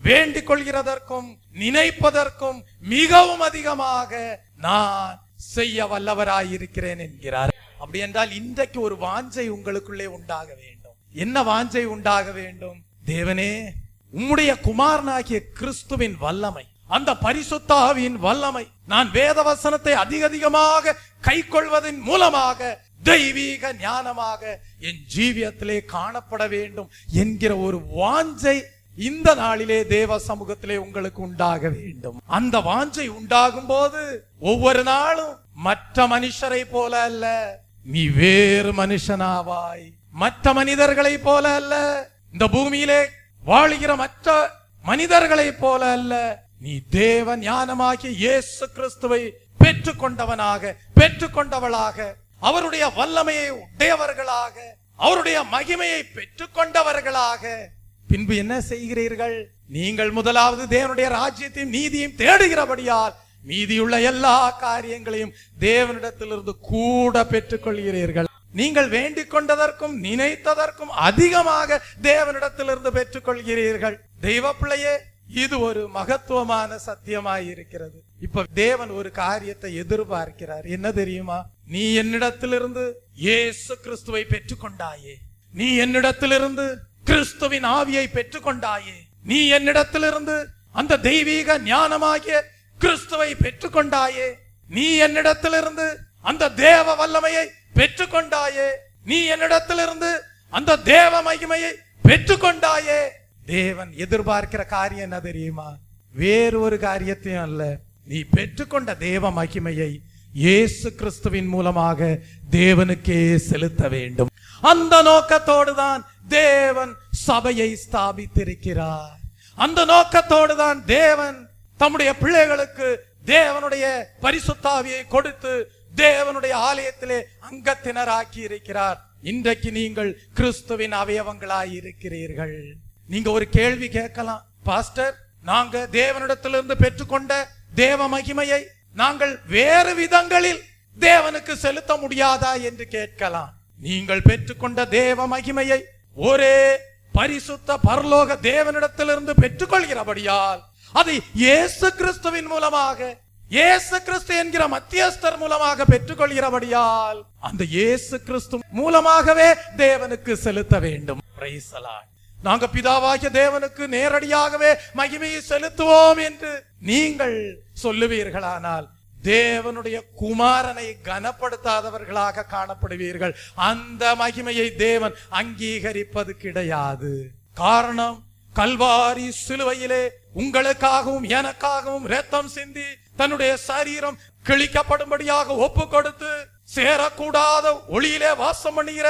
வேண்டிக் கொள்கிறதற்கும் நினைப்பதற்கும் மிகவும் அதிகமாக நான் செய்ய வல்லவராயிருக்கிறேன் என்கிறார். அப்படி என்றால் இன்றைக்கு ஒரு வாஞ்சை உங்களுக்குள்ளே உண்டாக வேண்டும். என்ன வாஞ்சை உண்டாக வேண்டும்? தேவனே, உம்முடைய குமாரனாகிய கிறிஸ்துவின் வல்லமை, அந்த பரிசுத்த ஆவியின் வல்லமை நான் வேத வசனத்தை அதிகமாக கை கொள்வதன் மூலமாக தெய்வீக ஞானமாக என் ஜீவியத்திலே காணப்பட வேண்டும் என்கிற ஒரு வாஞ்சை இந்த நாளிலே தேவ சமூகத்திலே உங்களுக்கு உண்டாக வேண்டும். அந்த வாஞ்சை உண்டாகும் போது ஒவ்வொரு நாளும் மற்ற மனுஷரை போல அல்ல, நீ வேறு மனுஷனாவாய். மற்ற மனிதர்களை போல அல்ல, இந்த பூமியிலே வாழுகிற மற்ற மனிதர்களை போல அல்ல, நீ தேவ ஞானமாகிய இயேசு கிறிஸ்துவை பெற்றுக்கொண்டவனாக பெற்றுக்கொண்டவளாக, அவருடைய வல்லமையை உடையவர்களாக, அவருடைய மகிமையை பெற்றுக்கொண்டவர்களாக பின்பு என்ன செய்கிறீர்கள்? நீங்கள் முதலாவது தேவனுடைய ராஜ்யத்தையும் நீதியையும் தேடுகிறபடியால் மீதியுள்ள எல்லா காரியங்களையும் தேவனிடத்திலிருந்து கூட பெற்றுக் கொள்கிறீர்கள். நீங்கள் வேண்டிக் கொண்டதற்கும் நினைத்ததற்கும் அதிகமாக தேவனிடத்திலிருந்து பெற்றுக் கொள்கிறீர்கள். தெய்வ பிள்ளையே, இது ஒரு மகத்துவமான சத்தியமாய் இருக்கிறது. இப்ப தேவன் ஒரு காரியத்தை எதிர்பார்க்கிறார். என்ன தெரியுமா? நீ என்னிடத்திலிருந்து இயேசு கிறிஸ்துவை பெற்றுக்கொண்டாயே, நீ என்னிடத்திலிருந்து கிறிஸ்துவின் ஆவியை பெற்றுக்கொண்டாயே. நீ என்னிடத்திலிருந்து அந்த தெய்வீக ஞானமாகிய கிறிஸ்துவை பெற்றுக்கொண்டாயே. நீ என்னிடத்திலிருந்து அந்த தேவ வல்லமையை பெற்றுக்கொண்டாயே. நீ என்னிடத்திலிருந்து அந்த தேவ மகிமையை பெற்றுக்கொண்டாயே. தேவன் எதிர்பார்க்கிற காரியம் என்ன தெரியுமா? வேறு ஒரு காரியத்தையும் அல்ல. நீ பெற்றுக்கொண்ட தேவ மகிமையை இயேசு கிறிஸ்துவின் மூலமாக தேவனுக்கே செலுத்த வேண்டும். அந்த நோக்கத்தோடு தான் தேவன் சபையை ஸ்தாபித்திருக்கிறார். அந்த நோக்கத்தோடு தான் தேவன் தம்முடைய பிள்ளைகளுக்கு தேவனுடைய பரிசுத்த ஆவியை கொடுத்து தேவனுடைய ஆலயத்திலே அங்கத்தினராக்கி இருக்கிறார். இன்றைக்கு நீங்கள் கிறிஸ்துவின் அவயவங்களாய் இருக்கிறீர்கள். நீங்க ஒரு கேள்வி கேட்கலாம், பாஸ்டர், நாங்க தேவனிடத்திலிருந்து பெற்றுக்கொண்ட தேவ மகிமையை நாங்கள் வேறு விதங்களில் தேவனுக்கு செலுத்த முடியாதா என்று கேட்கலாம். நீங்கள் பெற்றுக்கொண்ட தேவ மகிமையை ஒரே பரிசுத்த பரலோக தேவனிடத்திலிருந்து பெற்றுக்கொள்கிறபடியால் அதை இயேசு கிறிஸ்துவின் மூலமாக, இயேசு கிறிஸ்து என்கிற மத்தியஸ்தர் மூலமாக பெற்றுக்கொள்கிறபடியால் அந்த இயேசு கிறிஸ்து மூலமாகவே தேவனுக்கு செலுத்த வேண்டும். Praise the Lord. நாங்க பிதாவாகிய தேவனுக்கு நேரடியாகவே மகிமையை செலுத்துவோம் என்று நீங்கள் சொல்லுவீர்களானால் தேவனுடைய குமாரனை கனப்படுத்தாதவர்களாக காணப்படுவீர்கள். அந்த மகிமையை தேவன் அங்கீகரிப்பது கிடையாது. காரணம், கல்வாரி சிலுவையிலே உங்களுக்காகவும் எனக்காகவும் இரத்தம் சிந்தி தன்னுடைய சரீரம் கிழிக்கப்படும்படியாக ஒப்பு கொடுத்து சேரக்கூடாத ஒளியிலே வாசம் பண்ணுகிற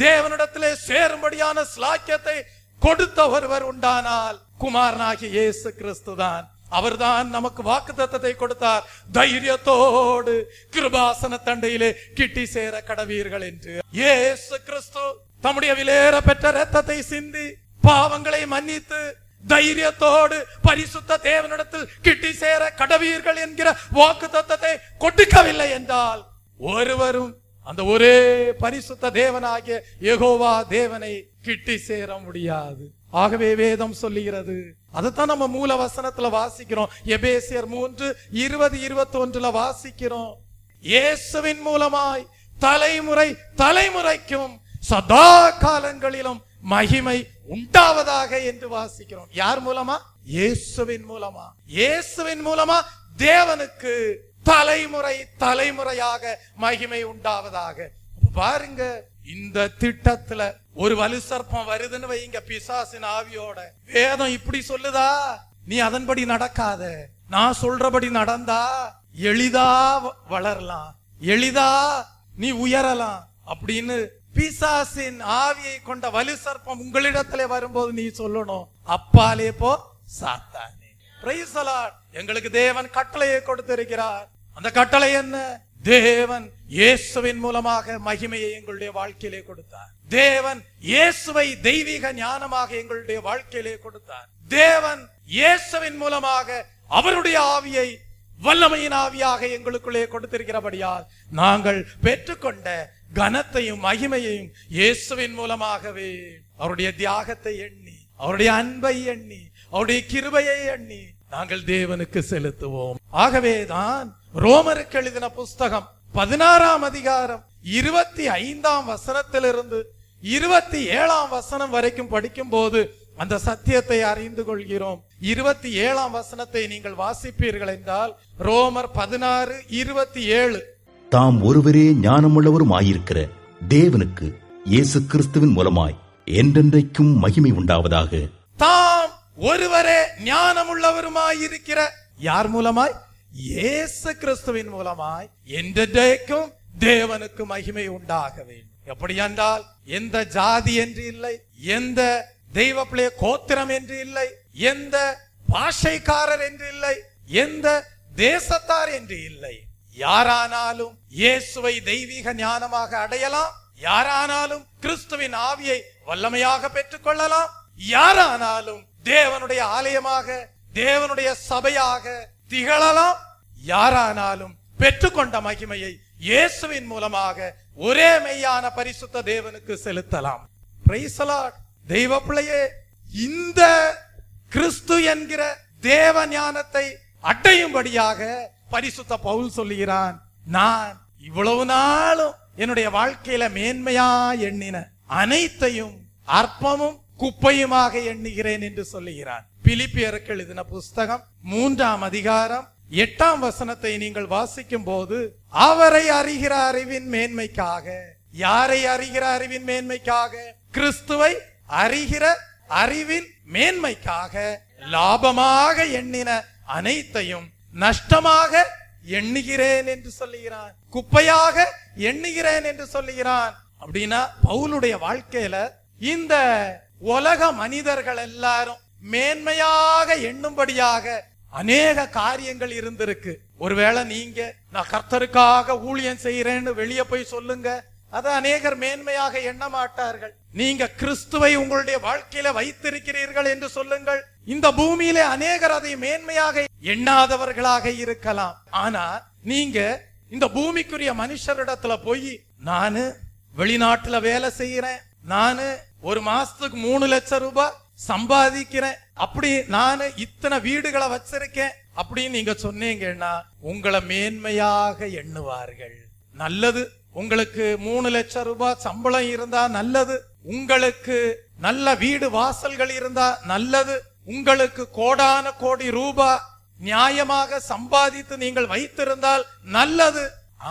தேவனிடத்திலே சேரும்படியான ஸ்லாக்கியத்தை கொடுத்த ஒருவர் உண்டானால் குமாரனாகிய இயேசு கிறிஸ்து தான். அவர்தான் நமக்கு வாக்குத்தத்தத்தை கொடுத்தார், தைரியத்தோடு கிருபாசன தண்டையிலே கிட்டி சேர கடவீர்கள் என்று. இயேசு கிறிஸ்து தம்முடைய விலையேற பெற்ற இரத்தத்தை சிந்தி பாவங்களை மன்னித்து தைரியத்தோடு பரிசுத்த தேவனிடத்தில் கிட்டி சேர கடவீர்கள் என்கிற வாக்குத்தத்தத்தை கொடுக்கவில்லை என்றால் ஒருவரும் அந்த ஒரே பரிசுத்த தேவனாகிய யெகோவா தேவனை கிட்டி சேர முடியாது. ஆகவே வேதம் சொல்லுகிறது, அதைத்தான் நம்ம மூல வசனத்துல வாசிக்கிறோம். எபேசியர் 3:20-21 வாசிக்கிறோம், இயேசுவின் மூலமாய் தலைமுறை தலைமுறைக்கும் சதா காலங்களிலும் மகிமை உண்டாவதாக என்று வாசிக்கிறோம். யார் மூலமா? இயேசுவின் மூலமா. இயேசுவின் மூலமா தேவனுக்கு தலைமுறை தலைமுறையாக மகிமை உண்டாவதாக. பாருங்க, இந்த திட்டத்துல ஒரு வலு சர்ப்பம் வருதுன்னு வைங்க, பிசாசின் ஆவியோட. வேதம் இப்படி சொல்லுதா, நீ அதன்படி நடக்காத, நான் சொல்றபடி நடந்தா எளிதா வளரலாம், எளிதா நீ உயரலாம் அப்படின்னு பிசாசின் ஆவியை கொண்ட வலு சர்ப்பம் உங்களிடத்துல வரும்போது நீ சொல்லணும், அப்பாலே போ சாத்தானே. Praise the Lord. எங்களுக்கு தேவன் கட்டளையை கொடுத்திருக்கிறார். அந்த கட்டளை என்ன? தேவன் இயேசுவின் மூலமாக மகிமையை எங்களுடைய வாழ்க்கையிலே கொடுத்தார். தேவன் இயேசுவை தெய்வீக ஞானமாக எங்களுடைய வாழ்க்கையிலே கொடுத்தார். தேவன் இயேசுவின் மூலமாக அவருடைய ஆவியை வல்லமையின் ஆவியாக எங்களுக்குள்ளே கொடுத்திருக்கிறபடியால் நாங்கள் பெற்றுக்கொண்ட கனத்தையும் மகிமையையும் இயேசுவின் மூலமாகவே அவருடைய தியாகத்தை எண்ணி, அவருடைய அன்பை எண்ணி, அவருடைய கிருபையை எண்ணி நாங்கள் தேவனுக்கு செலுத்துவோம். ஆகவேதான் ரோமருக்கு எழுதின புஸ்தகம் 16ஆம் அதிகாரம் 25ஆம் வசனத்திலிருந்து 27ஆம் வசனம் வரைக்கும் படிக்கும் போது அந்த சத்தியத்தை அறிந்து கொள்கிறோம். 27ஆம் வசனத்தை நீங்கள் வாசிப்பீர்கள் என்றால், ரோமர் 16:27, தாம் ஒருவரே ஞானமுள்ளவரும் ஆயிருக்கிற தேவனுக்கு இயேசு கிறிஸ்துவின் மூலமாய் என்றென்றைக்கும் மகிமை உண்டாவதாக. தாம் ஒருவரே ஞானமுள்ளவருமாயிருக்கிற யார் மூலமாய்? இயேசு கிறிஸ்துவின் மூலமாய் என்றென்றைக்கும் தேவனுக்கு மகிமை உண்டாக வேண்டும். எப்படி என்றால், எந்த ஜாதி என்று இல்லை, எந்த தெய்வ பிள்ளை கோத்திரம் என்று இல்லை, எந்த பாஷைக்காரர் என்று இல்லை, எந்த தேசத்தார் என்று இல்லை. யாரானாலும் இயேசுவை தெய்வீக ஞானமாக அடையலாம், யாரானாலும் கிறிஸ்துவின் ஆவியை வல்லமையாக பெற்றுக் கொள்ளலாம், யாரானாலும் தேவனுடைய ஆலயமாக தேவனுடைய சபையாக திகழலாம், யாரானாலும் பெற்றுக்கொண்ட மகிமையை இயேசுவின் மூலமாக ஒரே மெய்யான பரிசுத்த தேவனுக்கு செலுத்தலாம். Praise the Lord. தெய்வ பிள்ளையே, இந்த கிறிஸ்து என்கிற தேவ ஞானத்தை அடையும்படியாக பரிசுத்த பவுல் சொல்லுகிறான், நான் இவ்வளவு நாளும் என்னுடைய வாழ்க்கையில மேன்மையா எண்ணின அனைத்தையும் அற்பமும் குப்பையுமாக எண்ணுகிறேன் என்று சொல்லுகிறான். பிலிப்பியருக்கு எழுதின புஸ்தகம் 3ஆம் அதிகாரம் 8ஆம் வசனத்தை நீங்கள் வாசிக்கும் போது, அவரை அறிகிற அறிவின் மேன்மைக்காக. யாரை அறிகிற அறிவின் மேன்மைக்காக? கிறிஸ்துவை அறிகிற அறிவின் மேன்மைக்காக லாபமாக எண்ணின அனைத்தையும் நஷ்டமாக எண்ணுகிறேன் என்று சொல்லுகிறான். குப்பையாக எண்ணுகிறேன் என்று சொல்லுகிறான். அப்படின்னா பவுலுடைய வாழ்க்கையில இந்த உலக மனிதர்கள் எல்லாரும் மேன்மையாக எண்ணும்படியாக அநேக காரியங்கள் இருந்திருக்கு. ஒருவேளை நீங்க நான் கர்த்தருக்காக ஊழியம் செய்யறேன்னு வெளியே போய் சொல்லுங்க, அதை அநேகர் மேன்மையாக எண்ண மாட்டார்கள். நீங்க கிறிஸ்துவை உங்களுடைய வாழ்க்கையில வைத்திருக்கிறீர்கள் என்று சொல்லுங்கள், இந்த பூமியிலே அநேகர் அதை மேன்மையாக எண்ணாதவர்களாக இருக்கலாம். ஆனா நீங்க இந்த பூமிக்குரிய மனுஷரிடத்துல போய், நானு வெளிநாட்டுல வேலை செய்யறேன், நானு ஒரு மாசத்துக்கு 3 லட்சம் ரூபாய் சம்பாதிக்கிறேன், அப்படி நானு இத்தனை வீடுகளை வச்சிருக்கேன் அப்படின்னு நீங்க சொன்னீங்கன்னா உங்களை மேன்மையாக எண்ணுவார்கள். நல்லது, உங்களுக்கு 3 லட்சம் ரூபாய் சம்பளம் இருந்தா நல்லது, உங்களுக்கு நல்ல வீடு வாசல்கள் இருந்தா நல்லது, உங்களுக்கு கோடான கோடி ரூபாய் நியாயமாக சம்பாதித்து நீங்கள் வைத்திருந்தால் நல்லது.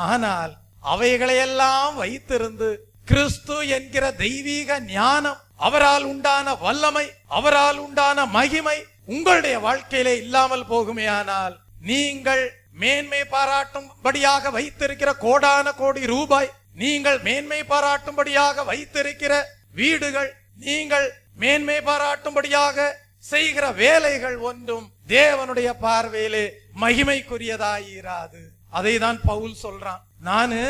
ஆனால் அவைகளையெல்லாம் வைத்திருந்து கிறிஸ்து என்கிற தெய்வீக ஞானம், அவரால் உண்டான வல்லமை, அவரால் உண்டான மகிமை உங்களுடைய வாழ்க்கையிலே இல்லாமல் போகுமேயானால், நீங்கள் மேன்மை பாராட்டும்படியாக வைத்திருக்கிற கோடான கோடி ரூபாய், நீங்கள் மேன்மை பாராட்டும்படியாக வைத்திருக்கிற வீடுகள், நீங்கள் மேன்மை பாராட்டும்படியாக செய்கிற வேலைகள் ஒன்றும் தேவனுடைய பார்வையிலே மகிமைக்குரியதாயிராது. அதை தான் பவுல் சொல்றான். நானு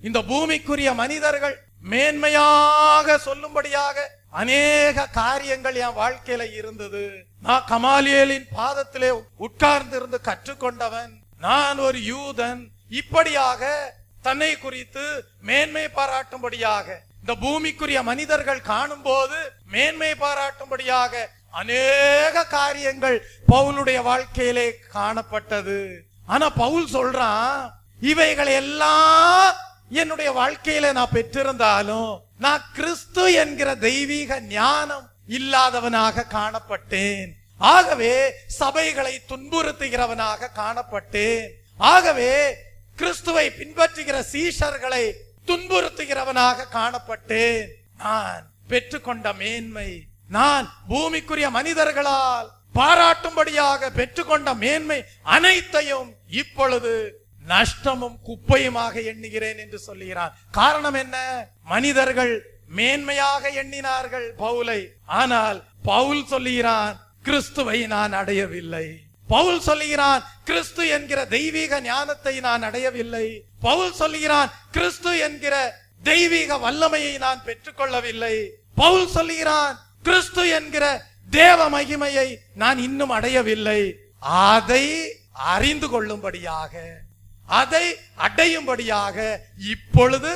இந்த பூமிக்குரிய மனிதர்கள் மேன்மையாக சொல்லும்படியாக அநேக காரியங்கள் என் வாழ்க்கையில இருந்தது. நான் கமாலியேலின் பாதத்திலே உட்கார்ந்து இருந்து கற்றுக்கொண்டவன், நான் ஒரு யூதன். இப்படியாக தன்னை குறித்து மேன்மை பாராட்டும்படியாக இந்த பூமிக்குரிய மனிதர்கள் காணும் போது மேன்மை பாராட்டும்படியாக அநேக காரியங்கள் பவுலுடைய வாழ்க்கையிலே காணப்பட்டது. ஆனா பவுல் சொல்றான், இவைகளை எல்லாம் என்னுடைய வாழ்க்கையில நான் பெற்றிருந்தாலும் நான் கிறிஸ்து என்கிற தெய்வீக ஞானம் இல்லாதவனாக காணப்பட்டேன். ஆகவே சபைகளை துன்புறுத்துகிறவனாக காணப்பட்டேன். ஆகவே கிறிஸ்துவை பின்பற்றுகிற சீஷர்களை துன்புறுத்துகிறவனாக காணப்பட்டேன். நான் பெற்றுக்கொண்ட மேன்மை, நான் பூமிக்குரிய மனிதர்களால் பாராட்டும்படியாக பெற்றுக்கொண்ட மேன்மை அனைத்தையும் இப்பொழுது நஷ்டமும் குப்பையுமாக எண்ணுகிறேன் என்று சொல்லுகிறான். காரணம் என்ன? மனிதர்கள் மேன்மையாக எண்ணினார்கள் பவுலை. ஆனால் பவுல் சொல்லுகிறான், கிறிஸ்துவை நான் அடையவில்லை. பவுல் சொல்லுகிறான், கிறிஸ்து என்கிற தெய்வீக ஞானத்தை நான் அடையவில்லை. பவுல் சொல்லுகிறான், கிறிஸ்து என்கிற தெய்வீக வல்லமையை நான் பெற்றுக்கொள்ளவில்லை. பவுல் சொல்லுகிறான், கிறிஸ்து என்கிற தேவ மகிமையை நான் இன்னும் அடையவில்லை. அதை அறிந்து கொள்ளும்படியாக, அதை அடையும்படியாக இப்பொழுது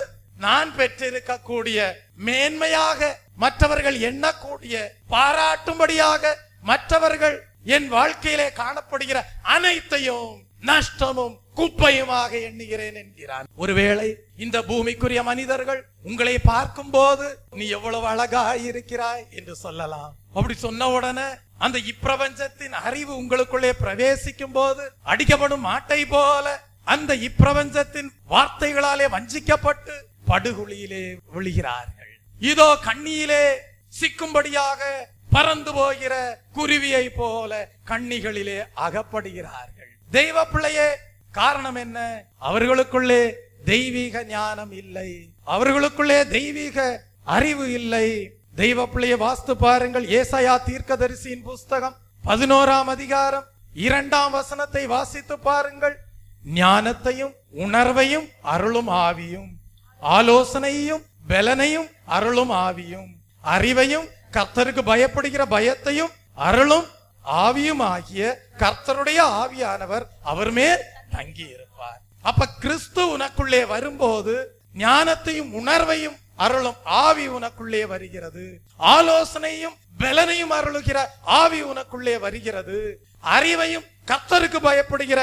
நான் பெற்றிருக்கக்கூடிய மேன்மையாக, மற்றவர்கள் எண்ணக்கூடிய, பாராட்டும்படியாக மற்றவர்கள் என் வாழ்க்கையிலே காணப்படுகிற அனைத்தையும் நஷ்டமும் குப்பையுமாக எண்ணுகிறேன் என்கிறான். ஒருவேளை இந்த பூமிக்குரிய மனிதர்கள் உங்களை பார்க்கும் போது நீ எவ்வளவு அழகா இருக்கிறாய் என்று சொல்லலாம். அப்படி சொன்ன உடனே அந்த இப்பிரபஞ்சத்தின் அறிவு உங்களுக்குள்ளே பிரவேசிக்கும் போது அடிக்கப்படும் மாட்டை போல அந்த இப்பிரபஞ்சத்தின் வார்த்தைகளாலே வஞ்சிக்கப்பட்டு படுகுழியிலே விழுகிறார்கள். இதோ கண்ணியிலே சிக்கும்படியாக பறந்து போகிற குருவியை போல கண்ணிகளிலே அகப்படுகிறார்கள். தெய்வ பிள்ளையே, காரணம் என்ன? அவர்களுக்குள்ளே தெய்வீக ஞானம் இல்லை, அவர்களுக்குள்ளே தெய்வீக அறிவு இல்லை. தெய்வ பிள்ளையை வாஸ்து பாருங்கள். ஏசாயா தீர்க்கதரிசியின் புஸ்தகம் 11ஆம் அதிகாரம் 2ஆம் வசனத்தை வாசித்து பாருங்கள். ஞானத்தையும் உணர்வையும் அருளும் ஆவியும், ஆலோசனையும் பலனையும் அருளும் ஆவியும், அறிவையும் கர்த்தருக்கு பயப்படுகிற பயத்தையும் அருளும் ஆவியும் ஆகிய கர்த்தருடைய ஆவியானவர் அவர் மேல் தங்கி இருப்பார். அப்ப கிறிஸ்து உனக்குள்ளே வரும்போது ஞானத்தையும் உணர்வையும் அருளும் ஆவி உனக்குள்ளே வருகிறது. ஆலோசனையும் பலனையும் அருளுகிற ஆவி உனக்குள்ளே வருகிறது. அறிவையும் கர்த்தருக்கு பயப்படுகிற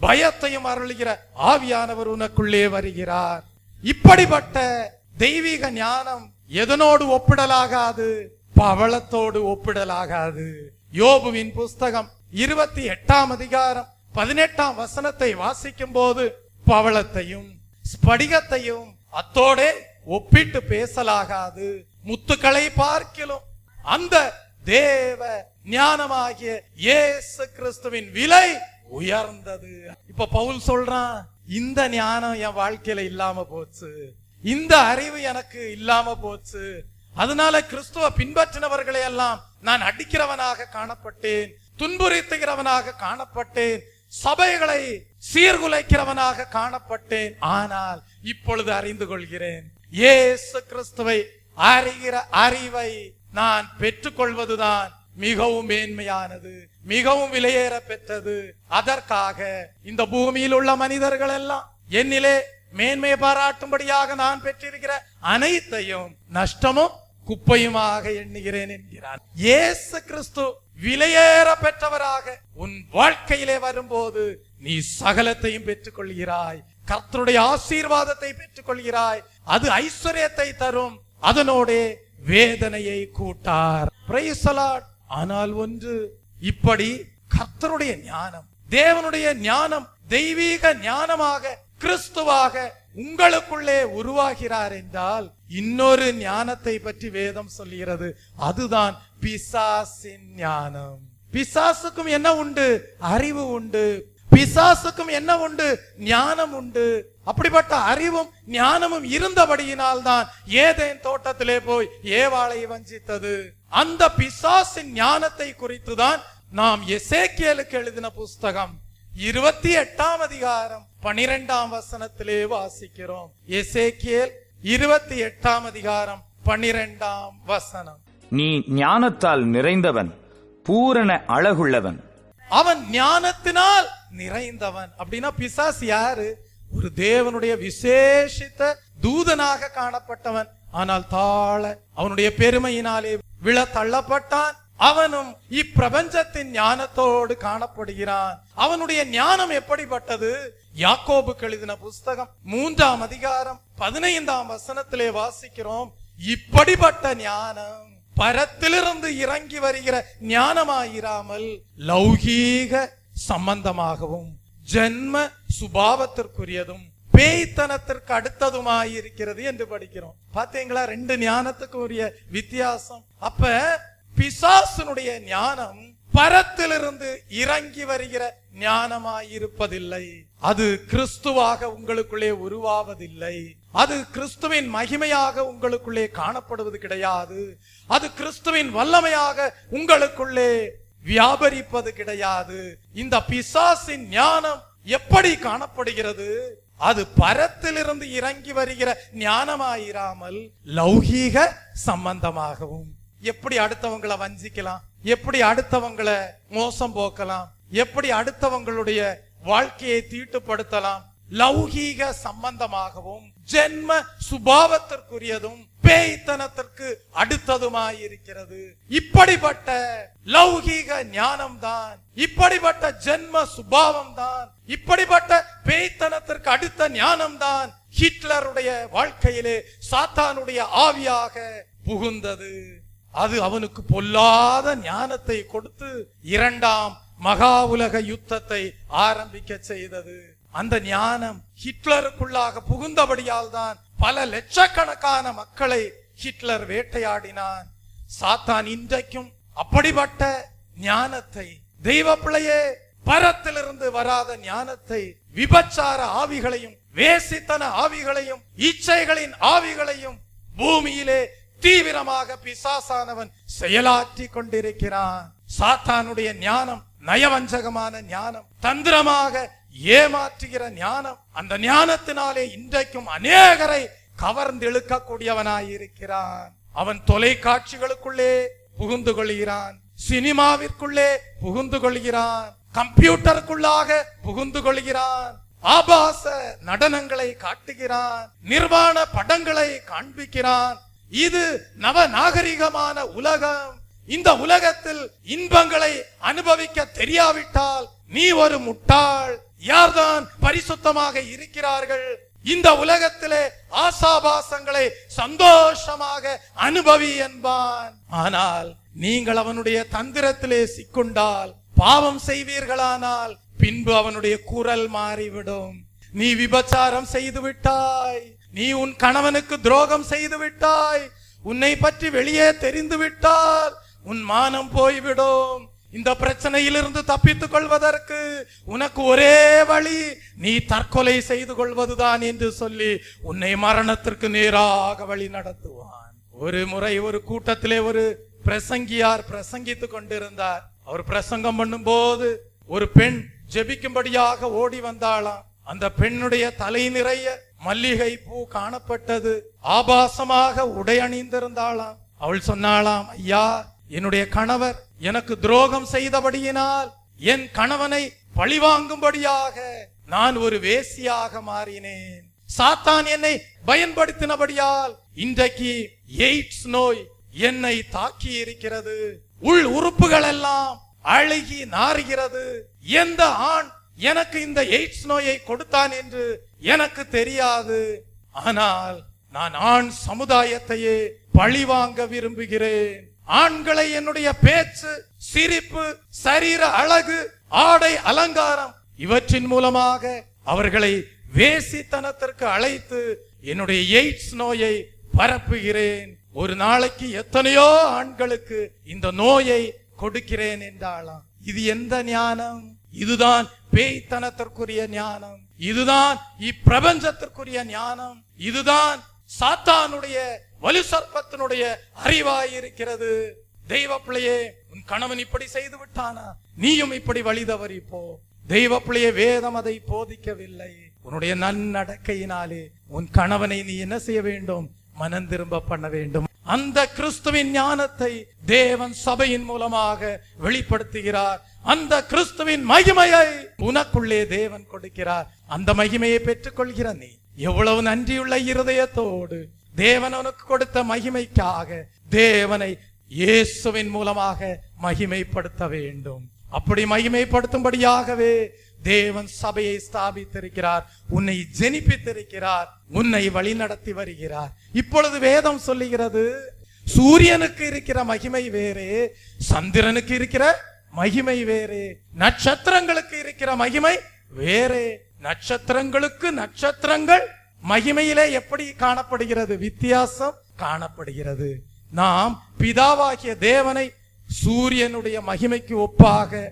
பயத்தையும் அருளுகிற ஆவியானவர் உனக்குள்ளே வருகிறார். இப்படிப்பட்ட தெய்வீக ஞானம் எதனோடு ஒப்பிடலாகாது? பவளத்தோடு ஒப்பிடலாகாது. யோபுவின் புஸ்தகம் 28ஆம் அதிகாரம் 18ஆம் வசனத்தை வாசிக்கும் போது பவளத்தையும் ஸ்படிகத்தையும் அத்தோடே ஒப்பிட்டு பேசலாகாது. முத்துக்களை பார்க்கிலும் அந்த தேவ ஞானமாகிய இயேசு கிறிஸ்துவின் விலை உயர்ந்தது. இப்ப பவுல் சொல்றான், இந்த ஞானம் என் வாழ்க்கையில இல்லாம போச்சு, இந்த அறிவு எனக்கு இல்லாம போச்சு, அதனால கிறிஸ்துவ பின்பற்றினவர்களை எல்லாம் நான் அடிக்கிறவனாக காணப்பட்டேன், துன்புறுத்துகிறவனாக காணப்பட்டேன், சபைகளை சீர்குலைக்கிறவனாக காணப்பட்டேன். ஆனால் இப்பொழுது அறிந்து கொள்கிறேன், இயேசு கிறிஸ்துவை அறிகிற அறிவை நான் பெற்றுக்கொள்வதுதான் மிகவும் மேன்மையானது, மிகவும் விலையேற பெற்றது. அதற்காக இந்த பூமியில் உள்ள மனிதர்கள் எல்லாம் என்னிலே மேன்மையை பாராட்டும்படியாக நான் பெற்றிருக்கிற அனைத்தையும் நஷ்டமும் குப்பையுமாக எண்ணுகிறேன் என்கிறார். இயேசு கிறிஸ்து விலையேற பெற்றவராக உன் வாழ்க்கையிலே வரும்போது நீ சகலத்தையும் பெற்றுக் கொள்கிறாய், கர்த்தருடைய ஆசீர்வாதத்தை பெற்றுக் கொள்கிறாய். அது ஐஸ்வர்யத்தை தரும், அதனோடே வேதனையை கூட்டார். Praise the Lord. ஆனால் ஒன்று, இப்படி கர்த்தருடைய ஞானம், தேவனுடைய ஞானம் தெய்வீக ஞானமாக கிறிஸ்துவாக உங்களுக்குள்ளே உருவாகிறார் என்றால் இன்னொரு ஞானத்தை பற்றி வேதம் சொல்கிறது. அதுதான் பிசாசின் ஞானம். பிசாசுக்கும் என்ன உண்டு? அறிவு உண்டு. பிசாசுக்கும் என்ன உண்டு? ஞானம் உண்டு. அப்படிப்பட்ட அறிவும் ஞானமும் இருந்தபடியினால் தான் ஏதேன் தோட்டத்திலே போய் ஏவாளை வஞ்சித்தது. அந்த பிசாசின் ஞானத்தை குறித்து தான் நாம் எசேக்கியேலுக்கு எழுதின புஸ்தகம் 28ஆம் அதிகாரம் 12ஆம் வசனத்திலே வாசிக்கிறோம். எசேக்கியேல் 28ஆம் அதிகாரம் 12ஆம் வசனம். நீ ஞானத்தால் நிறைந்தவன், பூரண அழகுள்ளவன். அவன் ஞானத்தினால் நிறைந்தவன். அப்படின்னா பிசாசு யாரு? ஒரு தேவனுடைய விசேஷித்த தூதனாக காணப்பட்டவன். ஆனால் தாழ அவனுடைய பெருமையினாலே விழ தள்ளப்பட்டான். அவனும் இப்பிரபஞ்சத்தின் ஞானத்தோடு காணப்படுகிறான். அவனுடைய ஞானம் எப்படிப்பட்டது? யாக்கோபுக்கு எழுதின புஸ்தகம் 3ஆம் அதிகாரம் 15ஆம் வசனத்திலே வாசிக்கிறோம். இப்படிப்பட்ட ஞானம் பரத்திலிருந்து இறங்கி வருகிற ஞானமாயிராமல் லௌகீக சம்பந்தமாகவும் ஜென்ம சுபாவத்திற்குரியதும் பேய்த்தனத்திற்கு அடுத்ததுமாயிருக்கிறது என்று படிக்கிறோம். பாத்தீங்களா ரெண்டு ஞானத்துக்கு உரிய வித்தியாசம்? அப்ப பிசாசனுடைய ஞானம் பரத்திலிருந்து இறங்கி வருகிற ஞானமாயிருப்பதில்லை. அது கிறிஸ்துவாக உங்களுக்குள்ளே உருவாவதில்லை. அது கிறிஸ்துவின் மகிமையாக உங்களுக்குள்ளே காணப்படுவது கிடையாது. அது கிறிஸ்துவின் வல்லமையாக உங்களுக்குள்ளே வியாபரிப்பது கிடையாது. இந்த பிசாசின் ஞானம் எப்படி காணப்படுகிறது? அது பரத்திலிருந்து இறங்கி வருகிற ஞானமாயிராமல் லௌகீக சம்பந்தமாகவும், எப்படி அடுத்தவங்களை வஞ்சிக்கலாம், எப்படி அடுத்தவங்களை மோசம் போக்கலாம், எப்படி அடுத்தவங்களுடைய வாழ்க்கையை தீட்டுப்படுத்தலாம், லௌகீக சம்பந்தமாகவும் ஜென்ம சுபாவத்திற்குரியதும் பேய்த்தனத்திற்கு அடுத்ததுமாயிருக்கிறது. இப்படிப்பட்ட லௌகீக ஞானம் தான், இப்படிப்பட்ட ஜென்ம சுபாவம் தான், இப்படிப்பட்ட பேய்த்தனத்திற்கு அடுத்த ஞானம் தான் ஹிட்லருடைய வாழ்க்கையிலே சாத்தானுடைய ஆவியாக புகுந்தது. அது அவனுக்கு பொல்லாத ஞானத்தை கொடுத்து 2ஆம் மகா உலக யுத்தத்தை ஆரம்பிக்க செய்தது. அந்த ஞானம் ஹிட்லருக்குள்ளாக புகுந்தபடியால் தான் பல லட்சக்கணக்கான மக்களை ஹிட்லர் வேட்டையாடினான். சாத்தான் இன்றைக்கும் அப்படிப்பட்ட ஞானத்தை, தெய்வ பிள்ளையே, பரத்திலிருந்து வராத ஞானத்தை, விபச்சார ஆவிகளையும் வேசித்தன ஆவிகளையும் இச்சைகளின் ஆவிகளையும் பூமியிலே தீவிரமாக பிசாசானவன் செயலாற்றி கொண்டிருக்கிறான். சாத்தானுடைய ஞானம் நயவஞ்சகமான ஞானம், தந்திரமாக ஏமாற்றுகிற ஞானம். அந்த ஞானத்தினாலே இன்றைக்கும் அநேகரை கவர்ந்து இழுக்கக்கூடியவனாயிருக்கிறான். அவன் தொலைக்காட்சிகளுக்குள்ளே புகுந்து கொள்கிறான், சினிமாவிற்குள்ளே புகுந்து கொள்கிறான், கம்ப்யூட்டருக்குள்ளாக புகுந்து கொள்கிறான், ஆபாச நடனங்களை காட்டுகிறான், நிர்வாண படங்களை காண்பிக்கிறான். இது நவ நாகரிகமான உலகம். இந்த உலகத்தில் இன்பங்களை அனுபவிக்க தெரியாவிட்டால் நீ ஒரு முட்டாள். யார்தான் பரிசுத்தமாக இருக்கிறார்கள், இந்த உலகத்திலே ஆசாபாசங்களை சந்தோஷமாக அனுபவி என்பான். ஆனால் நீங்கள் அவனுடைய தந்திரத்திலே சிக்குண்டால், பாவம் செய்வீர்களானால், பின்பு அவனுடைய குரல் மாறிவிடும். நீ விபச்சாரம் செய்து விட்டாய், நீ உன் கணவனுக்கு துரோகம் செய்து விட்டாய், உன்னை பற்றி வெளியே தெரிந்து விட்டால் உன் மானம் போய்விடும். இந்த பிரச்சனையிலிருந்து தப்பித்துக் கொள்வதற்கு உனக்கு ஒரே வழி, நீ தற்கொலை செய்து கொள்வதுதான் என்று சொல்லி உன்னை மரணத்திற்கு நேராக வழி நடத்துவான். ஒரு முறை ஒரு கூட்டத்திலே ஒரு பிரசங்கியார் பிரசங்கித்துக் கொண்டிருந்தார். அவர் பிரசங்கம் பண்ணும் போது ஒரு பெண் ஜெபிக்கும்படியாக ஓடி வந்தாளாம். அந்த பெண்ணுடைய தலை நிறைய மல்லிகை பூ காணப்பட்டது. ஆபாசமாக உடை அணிந்திருந்தாளாம். அவள் சொன்னாளாம், ஐயா, என்னுடைய கணவர் எனக்கு துரோகம் செய்தபடியினால் என் கணவனை பழிவாங்கும்படியாக நான் ஒரு வேசியாக மாறினேன். சாத்தான் என்னை பயன்படுத்தினபடியால் இன்றைக்கு எய்ட்ஸ் நோய் என்னை தாக்கி இருக்கிறது. உள் உறுப்புகள் எல்லாம் அழுகி நாறுகிறது. எந்த ஆண் எனக்கு இந்த எய்ட்ஸ் நோயை கொடுத்தான் என்று எனக்கு தெரியாது. ஆனால் நான் ஆண் சமுதாயத்தையே பழிவாங்க விரும்புகிறேன். ஆண்களை என்னுடைய பேச்சு, சிரிப்பு, சரீர அழகு, ஆடை அலங்காரம் இவற்றின் மூலமாக அவர்களை வேசித்தனத்திற்கு அழைத்து என்னுடைய எய்ட்ஸ் நோயை பரப்புகிறேன். ஒரு நாளைக்கு எத்தனையோ ஆண்களுக்கு இந்த நோயை கொடுக்கிறேன் என்றாளாம். இது எந்த ஞானம்? இதுதான் பேய்த்தனத்திற்குரிய ஞானம். இதுதான் இப்பிரபஞ்சத்திற்குரிய ஞானம். இதுதான் சாத்தானுடைய வலு சர்ப்பத்தினுடைய அறிவாயிருக்கிறது. தெய்வ பிள்ளையே, உன் கணவன் இப்படி செய்து விட்டானா, நீயும் இப்படி வழி தவறி போ. தெய்வ பிள்ளையே, வேதம் அதை போதிக்கவில்லை. உன்னுடைய நன்னடக்கையினாலே உன் கணவனை நீ என்ன செய்ய வேண்டும்? மனம் திரும்ப பண்ண வேண்டும். அந்த கிறிஸ்துவின் ஞானத்தை தேவன் சபையின் மூலமாக வெளிப்படுத்துகிறார். அந்த கிறிஸ்துவின் மகிமையை உனக்குள்ளே தேவன் கொடுக்கிறார். அந்த மகிமையை பெற்றுக் கொள்கிற நீ எவ்வளவு நன்றியுள்ள இருதயத்தோடு தேவன் உனக்கு கொடுத்த மகிமைக்காக தேவனை இயேசுவின் மூலமாக மகிமைப்படுத்த வேண்டும். அப்படி மகிமைப்படுத்தும்படியாகவே தேவன் சபையை ஸ்தாபித்திருக்கிறார், உன்னை ஜெனிப்பித்திருக்கிறார், உன்னை வழி நடத்தி வருகிறார். இப்பொழுது வேதம் சொல்லுகிறது, சூரியனுக்கு இருக்கிற மகிமை வேறே, சந்திரனுக்கு இருக்கிற மகிமை வேறே, நட்சத்திரங்களுக்கு இருக்கிற மகிமை வேறே. நட்சத்திரங்களுக்கு நட்சத்திரங்கள் மகிமையிலே எப்படி காணப்படுகிறது? வித்தியாசம் காணப்படுகிறது. நாம் பிதாவாகிய தேவனை சூரியனுடைய மகிமைக்கு ஒப்பாக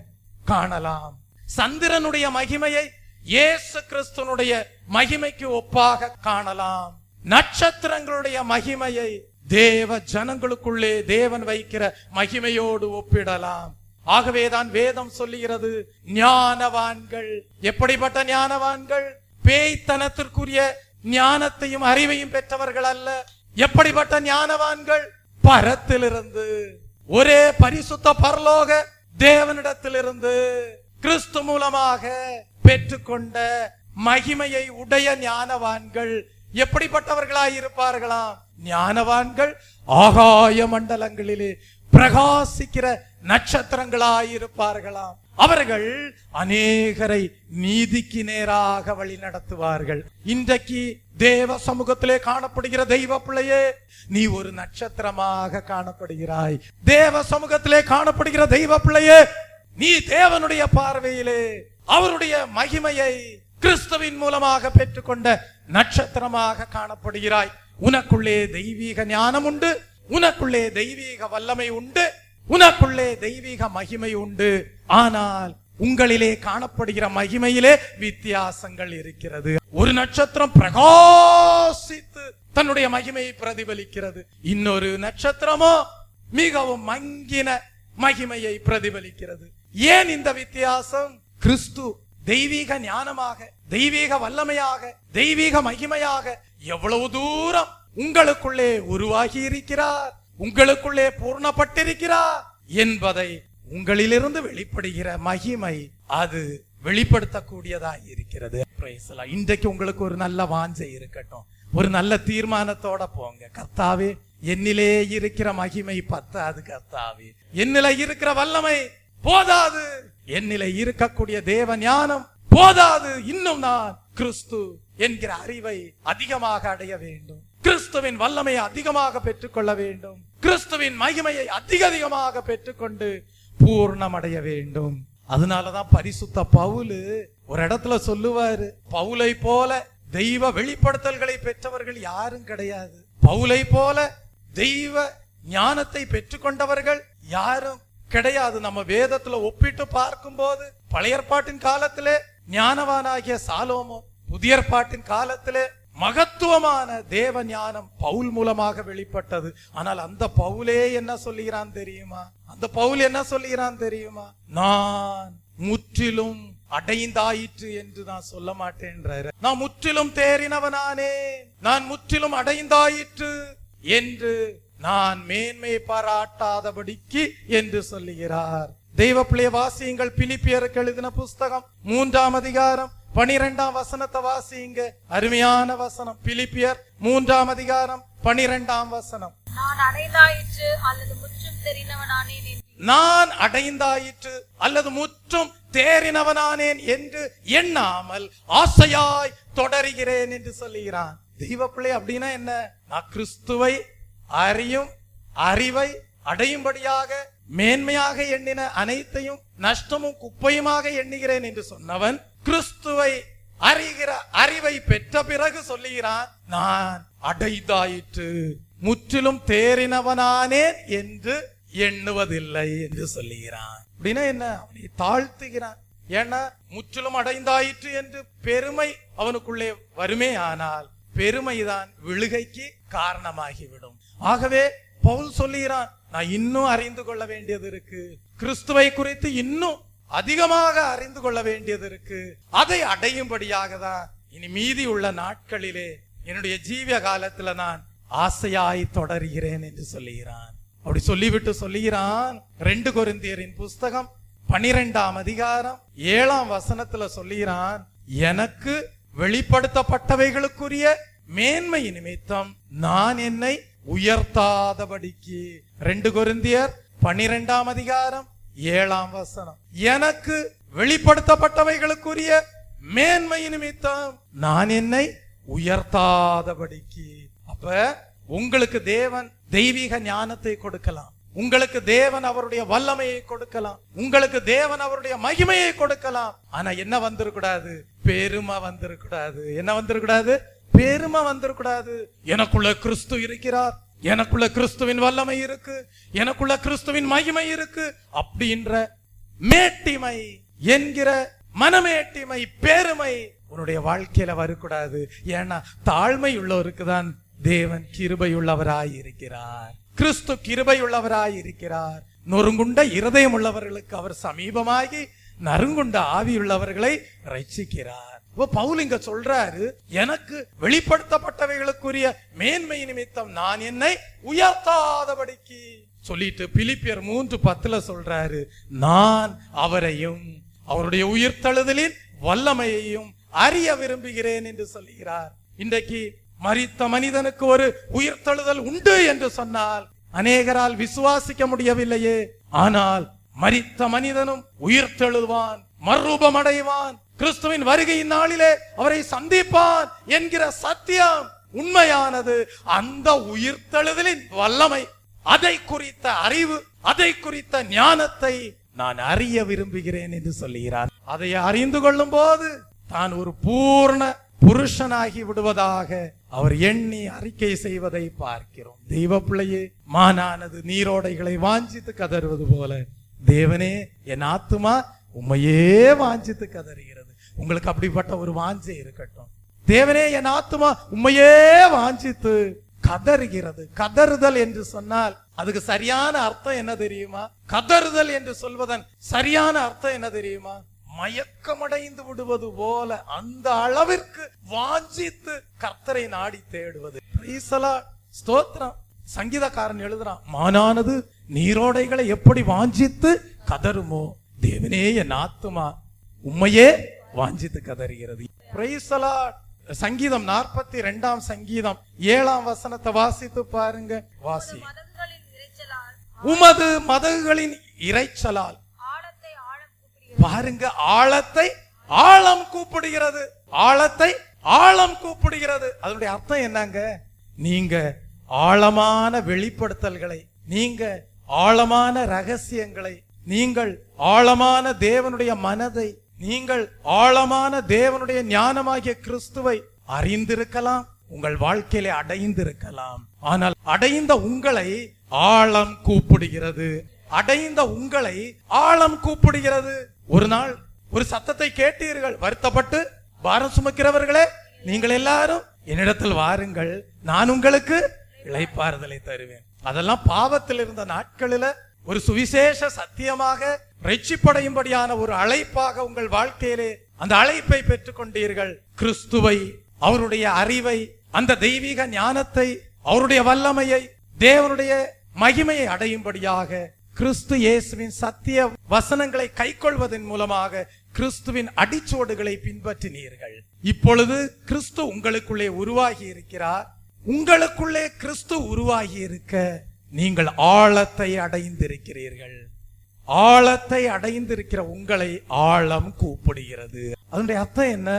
காணலாம். சந்திரனுடைய மகிமையை இயேசு கிறிஸ்துனுடைய மகிமைக்கு ஒப்பாக காணலாம். நட்சத்திரங்களுடைய மகிமையை தேவ ஜனங்களுக்குள்ளே தேவன் வைக்கிற மகிமையோடு ஒப்பிடலாம். ஆகவேதான் வேதம் சொல்லுகிறது, ஞானவான்கள். எப்படிப்பட்ட ஞானவான்கள்? பேய்த்தனத்திற்குரிய ஞானத்தையும் அறிவையும் பெற்றவர்கள் அல்ல. எப்படிப்பட்ட ஞானவான்கள்? பரத்திலிருந்து, ஒரே பரிசுத்த பரலோக தேவனிடத்திலிருந்து கிறிஸ்து மூலமாக பெற்றுக்கொண்ட மகிமையை உடைய ஞானவான்கள் எப்படிப்பட்டவர்களாய் இருப்பார்களாம்? ஞானவான்கள் ஆகாய மண்டலங்களிலே பிரகாசிக்கிற நட்சத்திரங்களாயிருப்பார்களாம். அவர்கள் அநேகரை நீதிக்கு நேராக வழி நடத்துவார்கள். இன்றைக்கு தேவ சமூகத்திலே காணப்படுகிற தெய்வ பிள்ளையே, நீ ஒரு நட்சத்திரமாக காணப்படுகிறாய். தேவ சமூகத்திலே காணப்படுகிற தெய்வ பிள்ளையே, நீ தேவனுடைய பார்வையிலே அவருடைய மகிமையை கிறிஸ்துவின் மூலமாக பெற்றுக்கொண்ட நட்சத்திரமாக காணப்படுகிறாய். உனக்குள்ளே தெய்வீக ஞானம் உண்டு, உனக்குள்ளே தெய்வீக வல்லமை உண்டு, உனக்குள்ளே தெய்வீக மகிமை உண்டு. ஆனால் உங்களிலே காணப்படுகிற மகிமையிலே வித்தியாசங்கள் இருக்கிறது. ஒரு நட்சத்திரம் பிரகாசித்து தன்னுடைய மகிமையை பிரதிபலிக்கிறது, இன்னொரு நட்சத்திரமோ மிகவும் மங்கின மகிமையை பிரதிபலிக்கிறது. ஏன் இந்த வித்தியாசம்? கிறிஸ்து தெய்வீக ஞானமாக, தெய்வீக வல்லமையாக, தெய்வீக மகிமையாக எவ்வளவு தூரம் உங்களுக்குள்ளே உருவாகி இருக்கிறார், உங்களுக்குள்ளே பூர்ணப்பட்டிருக்கிறார் என்பதை உங்களிலிருந்து வெளிப்படுகிற மகிமை அது வெளிப்படுத்தக்கூடியதாக இருக்கிறது. இன்றைக்கு உங்களுக்கு ஒரு நல்ல வாஞ்சை இருக்கட்டும், ஒரு நல்ல தீர்மானத்தோட போங்க. கர்த்தாவே, என்னிலே இருக்கிற மகிமை பத்தாது. கர்த்தாவே, என்னிலே இருக்கிற வல்லமை போதாது. என்னிலே இருக்கக்கூடிய தேவ ஞானம் போதாது, இன்னும் நான் கிறிஸ்து என்கிற அறிவை அதிகமாக அடைய வேண்டும், கிறிஸ்துவின் வல்லமையை அதிகமாக பெற்றுக்கொள்ள வேண்டும், கிறிஸ்துவின் மகிமையை அதிகமாக பெற்றுக்கொண்டு பூர்ணமடைய வேண்டும். அதனாலதான் பரிசுத்த பவுல் ஒரு இடத்துல சொல்லுவாரு, பவுலை போல தெய்வ வெளிப்படுத்தல்களை பெற்றவர்கள் யாரும் கிடையாது, பவுலை போல தெய்வ ஞானத்தை பெற்றுக்கொண்டவர்கள் யாரும் கிடையாது. நம்ம வேதத்துல ஒப்பிட்டு பார்க்கும் போது பழைய ஏற்பாட்டின் காலத்திலே ஞானவானாகிய சாலோமோன், புதிய ஏற்பாட்டின் காலத்திலே மகத்துவமான தேவ ஞானம் பவுல் மூலமாக வெளிப்பட்டது. ஆனால் அந்த பவுலே என்ன சொல்லுகிறான் தெரியுமா? அந்த பவுல் என்ன சொல்லுகிறான் தெரியுமா? நான் முற்றிலும் அடைந்தாயிற்று என்று நான் சொல்ல மாட்டேன்றாரு. நான் முற்றிலும் தேறினவனானே, நான் முற்றிலும் அடைந்தாயிற்று என்று நான் மேன்மை பாராட்டாதபடிக்கு என்று சொல்லுகிறார். தெய்வ பிள்ளை வாசியுங்கள், பிலிப்பியருக்கு எழுதின புஸ்தகம் 3ஆம் அதிகாரம் 12ஆம் வசனத்தை வாசியுங்க. அருமையான வசனம். பிலிப்பியர் 3ஆம் அதிகாரம் 12ஆம் வசனம். நான் அடைந்தாயிற்று அல்லது முற்றும் தெரிந்தவனானேன், நான் அடைந்தாயிற்று அல்லது முற்றும் தேறினவனானேன் என்று எண்ணாமல் ஆசையாய் தொடருகிறேன் என்று சொல்லுகிறான். தெய்வ பிள்ளை அப்படின்னா என்ன? நான் கிறிஸ்துவை அறியும் அறிவை அடையும்படியாக மேன்மையாக எண்ணின அனைத்தையும் நஷ்டமும் குப்பையுமாக எண்ணுகிறேன் என்று சொன்னவன் கிறிஸ்துவை அறிகிற அறிவை பெற்ற பிறகு சொல்லுகிறான், நான் அடைந்தாயிற்று முற்றிலும் தேறினவனானேன் என்று எண்ணுவதில்லை என்று சொல்லுகிறான். அப்படின்னா என்ன? அவனை தாழ்த்துகிறான். ஏன்னா முற்றிலும் அடைந்தாயிற்று என்று பெருமை அவனுக்குள்ளே வருமே, ஆனால் பெருமைதான் விழுகைக்கு காரணமாகிவிடும். ஆகவே பவுல் சொல்லுகிறான், நான் இன்னும் அறிந்து கொள்ள வேண்டியது இருக்கு, கிறிஸ்துவை குறித்து இன்னும் அதிகமாக அறிந்து கொள்ள வேண்டியது இருக்கு. அதை அடையும்படியாக தான் இனி மீதி உள்ள நாட்களிலே என்னுடைய ஜீவிய காலத்துல நான் ஆசையாய் தொடர்கிறேன் என்று சொல்லுகிறான். அப்படி சொல்லிவிட்டு சொல்லுகிறான், 2 கொரிந்தியரின் புஸ்தகம் 12ஆம் அதிகாரம் 7ஆம் வசனத்துல சொல்லுகிறான், எனக்கு வெளிப்படுத்தப்பட்டவைகளுக்குரிய மேன்மை நிமித்தம் நான் என்னை உயர்த்தாதபடிக்கு. 2 கொரிந்தியர் 12ஆம் அதிகாரம் 7ஆம் வசனம். எனக்கு வெளிப்படுத்தப்பட்டவைகளுக்குரிய மேன்மை நிமித்தம் நான் என்னை உயர்த்தாதபடிக்கு. அப்ப உங்களுக்கு தேவன் தெய்வீக ஞானத்தை கொடுக்கலாம், உங்களுக்கு தேவன் அவருடைய வல்லமையை கொடுக்கலாம், உங்களுக்கு தேவன் அவருடைய மகிமையை கொடுக்கலாம். ஆனா என்ன வந்துடக்கூடாது? பெருமை வந்துடக்கூடாது. என்ன வந்துடக்கூடாது? பெருமை வந்துடக்கூடாது. எனக்குள்ள கிறிஸ்து இருக்கிறார், எனக்குள்ள கிறிஸ்துவின் வல்லமை இருக்கு, எனக்குள்ள கிறிஸ்துவின் மகிமை இருக்கு அப்படின்ற மேட்டிமை என்கிற மனமேட்டிமை, பெருமை உன்னுடைய வாழ்க்கையில வரக்கூடாது. ஏன்னா தாழ்மை உள்ளவருக்கு தான் தேவன் கிருபை உள்ளவராய் இருக்கிறார், கிறிஸ்து கிருபை உள்ளவராய் இருக்கிறார். நொறுங்குண்ட இருதயம் உள்ளவர்களுக்கு அவர் சமீபமாகி நறுங்குண்ட ஆவியுள்ளவர்களை ரட்சிக்கிறார். பவுல் இங்க சொல்றாரு, எனக்கு வெளிப்படுத்தப்பட்டவைகளுக்குரிய மேன்மை நிமித்தம் நான் என்னை உயர்த்தாதபடிக்கு சொல்லிட்டு பிலிப்பியர் 3:10 சொல்றாரு, நான் அவரையும் அவருடைய உயிர்த்தெழுதலின் வல்லமையையும் அறிய விரும்புகிறேன் என்று சொல்லுகிறார். இன்றைக்கு மரித்த மனிதனுக்கு ஒரு உயிர்த்தெழுதல் உண்டு என்று சொன்னால் அநேகரால் விசுவாசிக்க முடியவில்லையே. ஆனால் மரித்த மனிதனும் உயிர்த்தெழுவான், மறுரூபம் அடைவான், கிறிஸ்துவின் வருகையின் நாளிலே அவரை சந்திப்பான் என்கிற சத்தியம் உண்மையானது. அந்த உயிர்த்தெழுதலின் வல்லமை, அதை குறித்த அறிவு, அதை குறித்த ஞானத்தை நான் அறிய விரும்புகிறேன் என்று சொல்லுகிறார். அதை அறிந்து கொள்ளும் போது தான் ஒரு பூர்ண புருஷனாகி விடுவதாக அவர் எண்ணி அறிக்கை செய்வதை பார்க்கிறோம். தெய்வ பிள்ளையே, மானானது நீரோடைகளை வாஞ்சித்து கதறுவது போல தேவனே என் ஆத்துமா உம்மையே வாஞ்சித்து கதறுகிறது. உங்களுக்கு அப்படிப்பட்ட ஒரு வாஞ்சை இருக்கட்டும். தேவனே என் ஆத்துமா உம்மையே வாஞ்சித்து கதறுகிறது. கதறுதல் என்று சொன்னால் அதுக்கு சரியான அர்த்தம் என்ன தெரியுமா? கதறுதல் என்று சொல்வதன் சரியான அர்த்தம் என்ன தெரியுமா? மயக்கமடைந்து விடுவது போல, அந்த அளவிற்கு வாஞ்சித்து கர்த்தரை நாடி தேடுவது. ஸ்தோத்திரம். சங்கீதக்காரன் எழுதுறான், மானானது நீரோடைகளை எப்படி வாஞ்சித்து கதறுமோ, தேவனே என் ஆத்துமா உம்மையே வாஞ்சித்து கதறுகிறது. Praise the Lord. சங்கீதம் 42ஆம் சங்கீதம் 7ஆம் வசனத்தை வாசித்து பாருங்க. வாசி. உமது மதகுகளின் இரைச்சலால் பாருங்க, ஆழத்தை ஆழம் கூப்பிடுகிறது. ஆழத்தை ஆழம் கூப்பிடுகிறது. அதனுடைய அர்த்தம் என்னங்க? நீங்க ஆழமான வெளிப்படுத்தல்களை, நீங்க ஆழமான ரகசியங்களை, நீங்கள் ஆழமான தேவனுடைய மனதை, நீங்கள் ஆழமான தேவனுடைய ஞானமாகிய கிறிஸ்துவை அறிந்திருக்கலாம், உங்கள் வாழ்க்கையிலே அடைந்திருக்கலாம். ஆனால் அடைந்த உங்களை ஆழம் கூப்பிடுகிறது. அடைந்த உங்களை ஆழம் கூப்பிடுகிறது. ஒரு நாள் ஒரு சத்தத்தை கேட்டீர்கள், வருத்தப்பட்டு பாரம் சுமக்கிறவர்களே நீங்கள் எல்லாரும் என்னிடத்தில் வாருங்கள், நான் உங்களுக்கு இளைப்பாறுதலை தருவேன். அதெல்லாம் பாவத்தில் இருந்த நாட்களில ஒரு சுவிசேஷ சத்தியமாக ரட்சிப்படையும்படியான ஒரு அழைப்பாக உங்கள் வாழ்க்கையிலே அந்த அழைப்பை பெற்றுக் கொண்டீர்கள். கிறிஸ்துவை, அவருடைய அறிவை, அந்த தெய்வீக ஞானத்தை, அவருடைய வல்லமையை, தேவனுடைய மகிமையை அடையும்படியாக கிறிஸ்து இயேசுவின் சத்திய வசனங்களை கைக்கொள்வதன் மூலமாக கிறிஸ்துவின் அடிச்சுவடுகளை பின்பற்றினீர்கள். இப்பொழுது கிறிஸ்து உங்களுக்குள்ளே உருவாகி இருக்கிறார். உங்களுக்குள்ளே கிறிஸ்து உருவாகி இருக்க நீங்கள் ஆழத்தை அடைந்திருக்கிறீர்கள். ஆழத்தை அடைந்திருக்கிற உங்களை ஆழம் கூப்பிடுகிறது. அதனுடைய அர்த்தம் என்ன?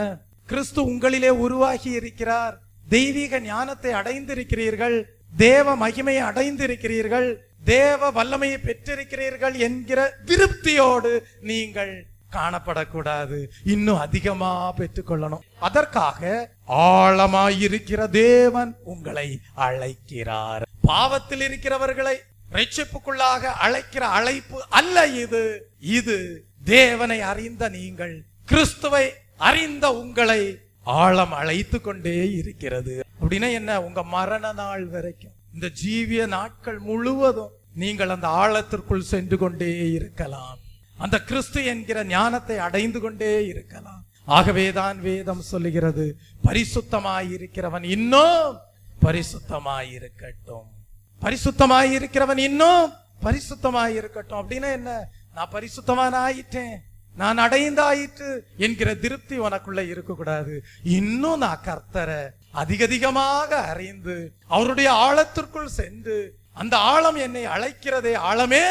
கிறிஸ்து உங்களிலே உருவாகி இருக்கிறார். தெய்வீக ஞானத்தை அடைந்திருக்கிறீர்கள். தேவ மகிமையை அடைந்திருக்கிறீர்கள். தேவ வல்லமையை பெற்றிருக்கிறீர்கள் என்கிற திருப்தியோடு நீங்கள் காணப்படக்கூடாது. இன்னும் அதிகமா பெற்றுக்கொள்ளணும். அதற்காக ஆழமாயிருக்கிற தேவன் உங்களை அழைக்கிறார். பாவத்தில் இருக்கிறவர்களை ரட்சிப்புக்குள்ளாக அழைக்கிற அழைப்பு அல்ல இது. இது தேவனை அறிந்த நீங்கள், கிறிஸ்துவை அறிந்த உங்களை ஆழம் அழைத்து கொண்டே இருக்கிறது. அப்படின்னா என்ன? உங்க மரண நாள் வரைக்கும், இந்த ஜீவிய நாட்கள் முழுவதும் நீங்கள் அந்த ஆழத்திற்குள் சென்று கொண்டே இருக்கலாம். அந்த கிறிஸ்து என்கிற ஞானத்தை அடைந்து கொண்டே இருக்கலாம். ஆகவேதான் வேதம் சொல்லுகிறது, பரிசுத்தமாயிருக்கிறவன் இன்னும் பரிசுத்தமாயிருக்கட்டும். பரிசுத்தமாயிருக்கிறவன் இன்னும் பரிசுத்தமாயிருக்கட்டும். அப்படின்னா என்ன? நான் பரிசுத்தமான ஆயிட்டேன், நான் அடைந்தாயிற்று என்கிற திருப்தி உனக்குள்ள இருக்க கூடாது. இன்னும் நான் கர்த்தரை அதிகமாக அறிந்து அவருடைய ஆழத்திற்குள் சென்று, அந்த ஆழம் என்னை அழைக்கிறதே, ஆழமே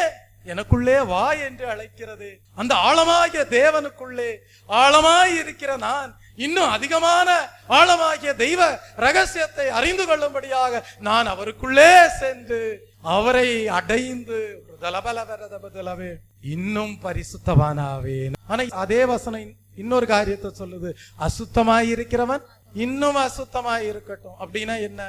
எனக்குள்ளே வா என்று அழைக்கிறது. அந்த ஆழமாகிய தேவனுக்குள்ளே ஆழமாய் இருக்கிற நான் இன்னும் அதிகமான ஆழமாகிய தெய்வ ரகசியத்தை அறிந்து கொள்ளும்படியாக நான் அவருக்குள்ளே சென்று அவரை அடைந்து இன்னும் பரிசுத்தவானாவேன். ஆனா அதே வசனம் இன்னொரு காரியத்தை சொல்லுது, அசுத்தமாயிருக்கிறவன் இன்னும் அசுத்தமாய் இருக்கட்டும். அப்படின்னா என்ன?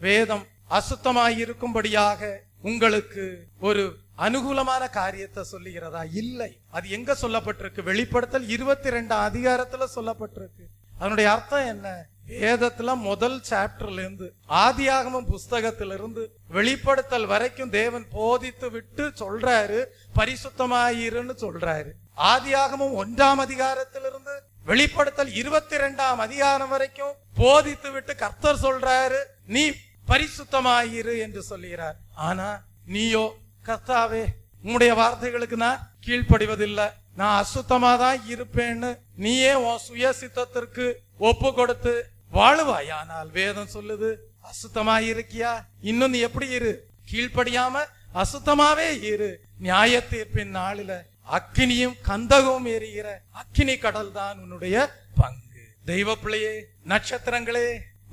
வேதம் அசுத்தமாய் இருக்கும்படியாக உங்களுக்கு ஒரு அனுகூலமான காரியத்தை சொல்லுகிறதா? இல்லை. அது எங்க சொல்லப்பட்டிருக்கு? வெளிப்படுத்தல் 22 அதிகாரத்துல சொல்லப்பட்டிருக்கு. அதனுடைய அர்த்தம் என்ன? வேதத்துல முதல் சாப்டர்ல இருந்து, ஆதியாகமம் புஸ்தகத்திலிருந்து வெளிப்படுத்தல் வரைக்கும் தேவன் போதித்து விட்டு சொல்றாரு, பரிசுத்தமாயிருன்னு சொல்றாரு. ஆதியாகமம் 1ஆம் அதிகாரத்திலிருந்து வெளிப்படுத்தல் 22ஆம் அதிகாரம் வரைக்கும் போதித்து விட்டு கர்த்தர் சொல்றாரு, நீ பரிசுத்தமாயிரு என்று சொல்லுகிறார். ஆனா நீயோ, கர்த்தாவே உம்முடைய வார்த்தைகளுக்கு நான் கீழ்ப்படிவதில்லை, நான் அசுத்தமாதான் இருப்பேன்னு நீயே உன் சுய சித்தத்திற்கு ஒப்பு கொடுத்து வாழுவாய். ஆனால் வேதம் சொல்லுது, அசுத்தமாயிருக்கியா? இன்னும் நீ எப்படி இரு? கீழ்ப்படியாம அசுத்தமாவே இரு. நியாய தீர்ப்பின் நாளில அக்கினியும் கந்தகமும் எரிகிற அக்கினி கடல் தான் உன்னுடைய பங்கு. தெய்வ பிள்ளையே, நட்சத்திரங்களே,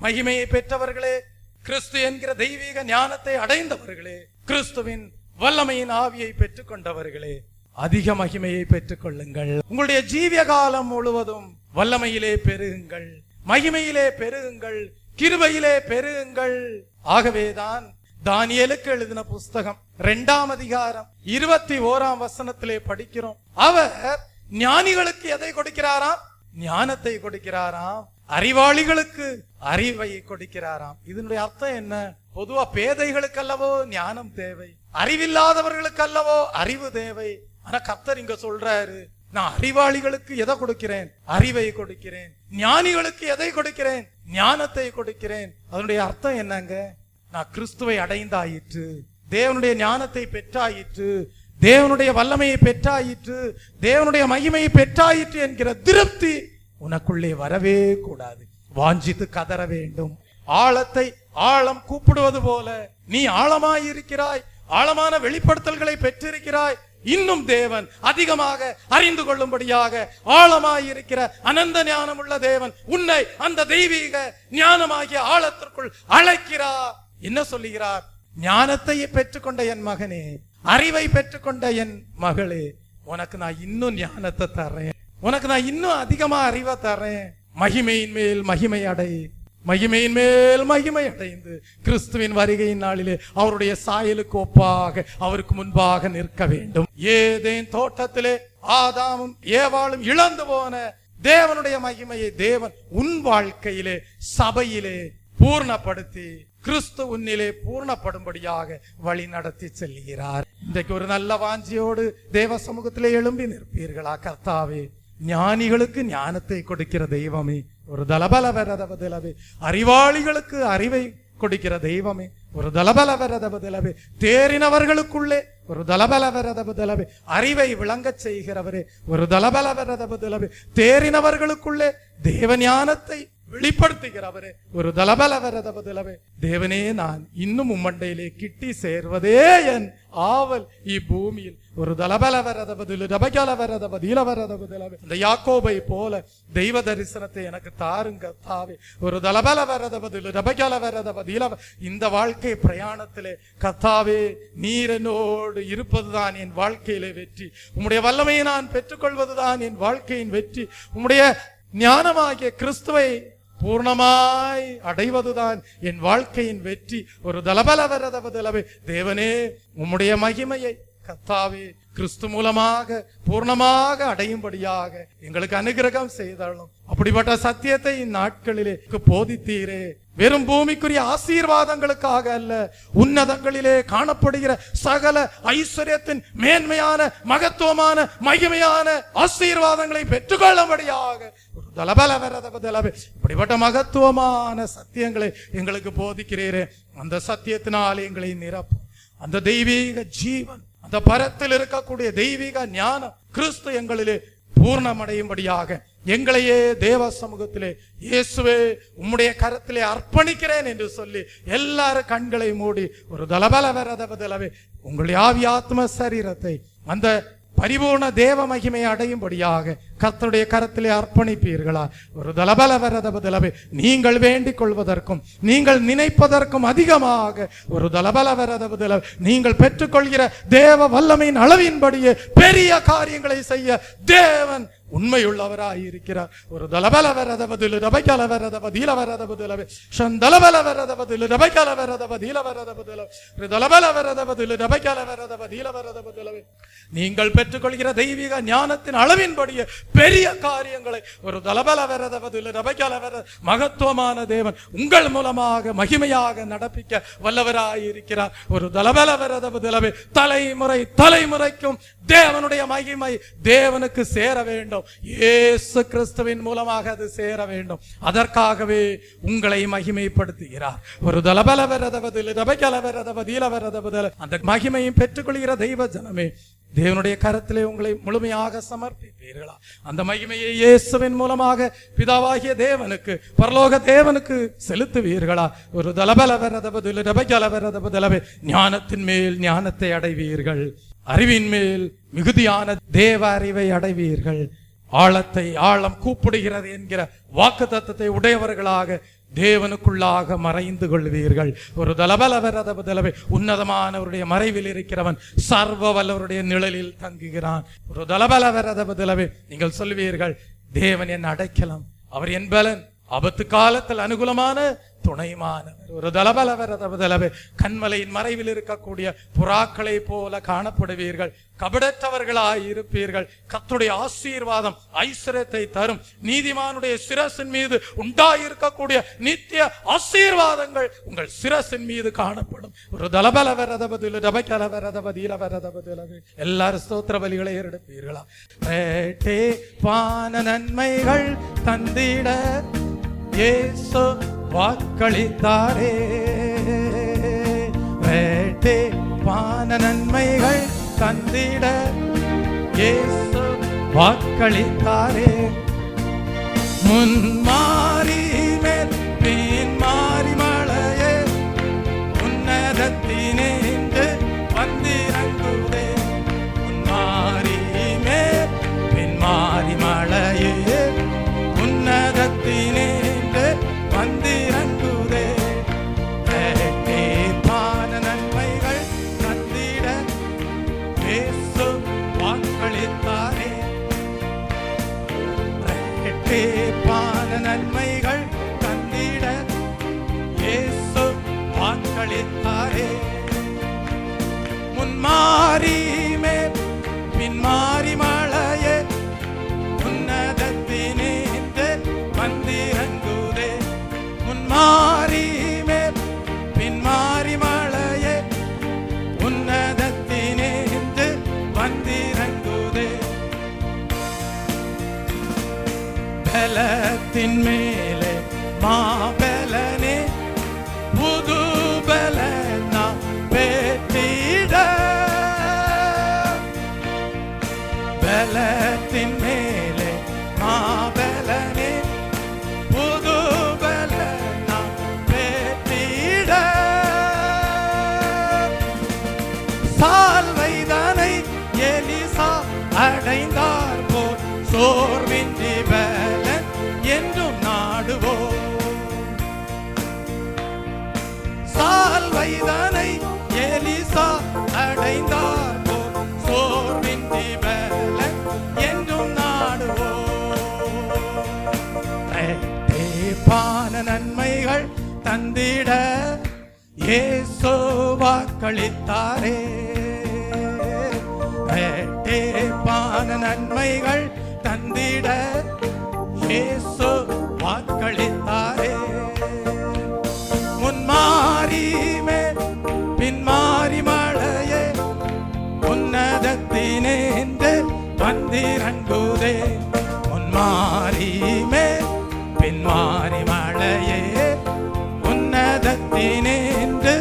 மகிமையை பெற்றவர்களே, கிறிஸ்து என்கிற தெய்வீக ஞானத்தை அடைந்தவர்களே, கிறிஸ்துவின் வல்லமையின் ஆவியை பெற்றுக் கொண்டவர்களே, அதிக மகிமையை பெற்றுக் கொள்ளுங்கள். உங்களுடைய ஜீவிய காலம் முழுவதும் வல்லமையிலே பெருகுங்கள், மகிமையிலே பெருகுங்கள், கிருபையிலே பெருகுங்கள். ஆகவேதான் தானியேலுக்கு எழுதின புஸ்தகம் 2ஆம் அதிகாரம் 21ஆம் வசனத்திலே படிக்கிறோம், அவர் ஞானிகளுக்கு எதை கொடுக்கிறாராம்? ஞானத்தை கொடுக்கிறாராம். அறிவாளிகளுக்கு அறிவை கொடுக்கிறாராம். இதனுடைய அர்த்தம் என்ன? பொதுவா பேதைகளுக்கு அல்லவோ ஞானம் தேவை, அறிவில்லாதவர்களுக்கு அல்லவோ அறிவு தேவை. ஆனா கர்த்தர் இங்க சொல்றாரு, நான் அறிவாளிகளுக்கு எதை கொடுக்கிறேன்? அறிவை கொடுக்கிறேன். ஞானிகளுக்கு எதை கொடுக்கிறேன்? ஞானத்தை கொடுக்கிறேன். அதனுடைய அர்த்தம் என்னங்க? நான் கிறிஸ்துவை அடைந்தாயிற்று, தேவனுடைய ஞானத்தை பெற்றாயிற்று, தேவனுடைய வல்லமையை பெற்றாயிற்று, தேவனுடைய மகிமையை பெற்றாயிற்று என்கிற திருப்தி உனக்குள்ளே வரவே கூடாது. வாஞ்சித்து கதற வேண்டும். ஆழத்தை ஆழம் கூப்பிடுவது போல நீ ஆழமாயிருக்கிறாய், ஆழமான வெளிப்படுத்தல்களை பெற்றிருக்கிறாய் இன்னும் தேவன் அதிகமாக அறிந்து கொள்ளும்படியாக ஆழமாயிருக்கிற அனந்த ஞானம் உள்ள தேவன் உன்னை அந்த தெய்வீக ஞானமாகிய ஆழத்திற்குள் அழைக்கிறார். என்ன சொல்லுகிறார்? ஞானத்தை பெற்றுக்கொண்ட என் மகனே, அறிவை பெற்றுக்கொண்ட என் மகளே, உனக்கு நான் இன்னும் ஞானத்தை தர்றேன், உனக்கு நான் இன்னும் அதிகமா அறிவை தர்றேன். மகிமையின் மேல் மகிமை அடை, மகிமையின் மேல் மகிமை அடைந்து கிறிஸ்துவின் வருகையின் நாளிலே அவருடைய சாயலுக்கு ஒப்பாக அவருக்கு முன்பாக நிற்க வேண்டும். ஏதேன் தோட்டத்திலே ஆதாமும் ஏவாளும் இழந்து போன தேவனுடைய மகிமையை தேவன் உன் வாழ்க்கையிலே சபையிலே பூர்ணப்படுத்தி கிறிஸ்து உன்னிலே பூர்ணப்படும்படியாக வழி நடத்தி செல்கிறார். இன்றைக்கு ஒரு நல்ல வாஞ்சியோடு தேவ சமூகத்திலே எழும்பி நிற்பீர்களா? கர்த்தாவே, ஞானிகளுக்கு ஞானத்தை கொடுக்கிற தெய்வமே, ஒரு தலபல வரதபதிலவே, அறிவாளிகளுக்கு அறிவை கொடுக்கிற தெய்வமே, ஒரு தலபல வரதபதிலவே, தேறினவர்களுக்குள்ளே ஒரு தலபல வரதபதிலவே, அறிவை விளங்க செய்கிறவரே, ஒரு தலபல வரதபதிலவே, தேறினவர்களுக்குள்ளே தேவ ஞானத்தை வெளிப்படுத்துகிறவரே, ஒரு தலபல வரதபதிலவே. தேவனே, நான் இன்னும் உம்மண்டையிலே கிட்டி சேர்வதே என் ஆவல் இப்பூமியில். ஒரு தலபல வரதபதில ரபகல வரதபதில வரதபதிலவே. இந்த யாக்கோபை போல தெய்வ தரிசனத்தை எனக்கு தாருங்க தாவே. ஒரு தலபல வரதபதில ரபகல வரதபதில. இந்த வாழ்க்கை பிரயாணத்திலே கர்த்தாவே, நீர் என்னோடு இருப்பதுதான் என் வாழ்க்கையிலே வெற்றி. உம்முடைய வல்லமையை நான் பெற்றுக்கொள்வதுதான் என் வாழ்க்கையின் வெற்றி. உம்முடைய ஞானமாகிய கிறிஸ்துவை பூர்ணமாய் அடைவதுதான் என் வாழ்க்கையின் வெற்றி. ஒரு தலபல வரதபதிலவே. தேவனே, உம்முடைய மகிமையை கர்த்தாவே கிறிஸ்து மூலமாக பூர்ணமாக அடையும்படியாக எங்களுக்கு அனுகிரகம் செய்தாலும் அப்படிப்பட்ட சத்தியத்தை இந்நாட்களிலே போதித்தீரே. வெறும் பூமிக்குரிய ஆசீர்வாதங்களுக்காக அல்ல, உன்னதங்களிலே காணப்படுகிற சகல ஐஸ்வர்யத்தின் மேன்மையான மகத்துவமான மகிமையான ஆசீர்வாதங்களை பெற்றுக்கொள்ளும்படியாக ஒரு தலபல வரதபதிலவே இப்படிப்பட்ட மகத்துவமான சத்தியங்களை எங்களுக்கு போதிக்கிறீரே. அந்த சத்தியத்தினால் எங்களை நிரப்பும். அந்த தெய்வீக ஜீவன், அந்த பரத்தில் இருக்கக்கூடிய தெய்வீக ஞானம் கிறிஸ்து எங்களிலே பூர்ணமடையும்படியாக எங்களையே தேவ சமூகத்திலே இயேசுவே உம்முடைய கரத்திலே அர்ப்பணிக்கிறேன் என்று சொல்லி எல்லாரும் கண்களை மூடி ஒரு தலபல வரதபதிலவே உங்களுடைய ஆவி ஆத்ம சரீரத்தை அந்த பரிபூர்ண தேவ மகிமை அடையும்படியாக கர்த்தருடைய கரத்திலே அர்ப்பணிப்பீர்களா? ஒரு தலபல வரதபதிலவே நீங்கள் வேண்டிக் கொள்வதற்கும் நீங்கள் நினைப்பதற்கும் அதிகமாக ஒரு தலபல வரதபதிலவே நீங்கள் பெற்றுக்கொள்கிற தேவ வல்லமையின் அளவின்படியே பெரிய காரியங்களை செய்ய தேவன் உண்மையுள்ளவராயிருக்கிறார். ஒரு தலபல வரதபதில ரபகல வரதபதில வரதபதிலவே சந்தலபல வரதபதில ரபகல வரதபதில வரதபதிலவே தலபல வரதபதில ரபகல வரதபதில வரதபதிலவே நீங்கள் பெற்றுக்கொள்கிற தெய்வீக ஞானத்தின் அளவின்படியே பெரிய காரியங்களை ஒரு தலபல வரதபதில ரபகல வர மகத்துவமான தேவன் உங்கள் மூலமாக மகிமையாக நடப்பிக்க வல்லவராயிருக்கிறார். ஒரு தலபல வரதபதிலவே தலைமுறை தலைமுறைக்கும் தேவனுடைய மகிமை தேவனுக்கு சேர வேண்டும். இயேசு கிறிஸ்துவின் மூலமாக அது சேர வேண்டும். அதற்காகவே உங்களை மகிமைப்படுத்துகிறார். ஒரு தலபல வரதபதில ரபகல வரதபதில வரதபதில அந்த மகிமையை பெற்றுக்கொள்கிற தெய்வ ஜனமே, தேவனுடைய கரத்திலே உங்களை முழுமையாக சமர்ப்பிப்பீர்களா? அந்த மகிமையை இயேசுவின் மூலமாக பிதாவாகிய தேவனுக்கு பரலோக தேவனுக்கு செலுத்துவீர்களா? ஒரு தலபல வரதபதில ரபகல வரதபதிலவே ஞானத்தின் மேல் ஞானத்தை அடைவீர்கள். அறிவின் மேல் மிகுதியான தேவ அறிவை அடைவீர்கள். ஆழத்தை ஆழம் கூப்பிடுகிறது என்கிற வாக்கு தத்தத்தை உடையவர்களாக தேவனுக்குள்ளாக மறைந்து கொள்வீர்கள். ஒரு தலபல வரதபதிலவே உன்னதமானவருடைய மறைவில் இருக்கிறவன் சர்வ வல்லவருடைய நிழலில் தங்குகிறான். ஒரு தலபல வரதபதிலவே நீங்கள் சொல்வீர்கள், தேவன் என் அடைக்கலம், அவர் என் பலன், ஆபத்து காலத்தில் அனுகூலமான துணைமானவர். ஒரு தலபல வரதபதிலவே கண்மலையின் மறைவில் இருக்கக்கூடிய புறாக்களை போல காணப்படுவீர்கள். கபடற்றவர்களாய் இருப்பீர்கள். கர்த்தருடைய ஆசீர்வாதம் ஐஸ்வர்யத்தை தரும். நீதிமானுடைய சிரசின் மீது உண்டாயிருக்கக்கூடிய நித்திய ஆசீர்வாதங்கள் உங்கள் சிரசின் மீது காணப்படும். ஒரு தலபல வரதபதில ரபகல வரதபதில வரதபதிலவே எல்லாரும் ஸ்தோத்திர பலிகளை எடுப்பீர்களா? பான நன்மைகள் தந்திட இயேசு வாக்களித்தாரே. பான நன்மைகள் தந்திட இயேசு வாக்களித்தாரே. முன் மாறி மேல் பின் மாறி மழையே உன்னதத்தினேந்து வந்திறங்குதே. முன் வாக்களித்தாரே. முன்மாறி மேல் பின்மாறி மழையே உன்னதத்தினின்று வந்திறங்குதே. முன்மாறி மேல் பின்மாறி மழையே உன்னதத்தினின்று வந்திறங்குதே. பலத்தின் மேலே மாபலனே புது பலனா பெற்றிட. பலத்தின் மேலே மாபலனே புது பலனா பெற்றிட. சால்வைதனை எலிசா அடைந்தார் போல் சோர்வின்றி பலன் என்றும் நாடுவோம். சால்வைதனை எலிசா அடைந்தார் போல் சோர்வின்றி பலன் என்றும் நாடுவோம். இரட்டிப்பான நன்மைகள் தந்திட இயேசு வாக்களித்தாரே. இரட்டிப்பான நன்மைகள் தந்திட இயேசு வாக்களித்தாரே. முன்மாறி மேல் பின்மாறி மழையே உன்னதத்தினின்று வந்திறங்குதே. முன்மாறி மேல் பின்மாறி மழையே உன்னதத்தினின்று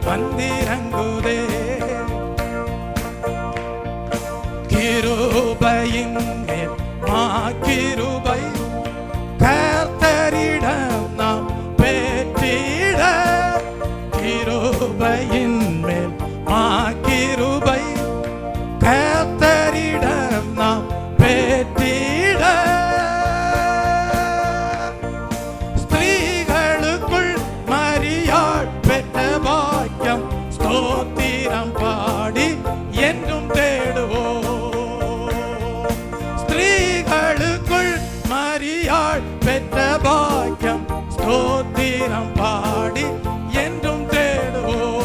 வந்திறங்குதே. கிருபையின் மேல் கிருபை கர்த்தரிடம் நாம் பெற்றிட. கிருபையின் மேல் கிருபை கர்த்தரிடம் நாம் பெற்றிட. ஸ்திரீகளுக்குள் மரியாள் பெற்ற பாக்கியம் ஸ்தோத்திரம் பாடி என்றும் தேடுவோம். ஸ்திரீகளுக்குள் மரியாள் பெற்ற பாக்கியம் ஸ்தோத்திரம் பாடி என்றும் தேடுவோம்.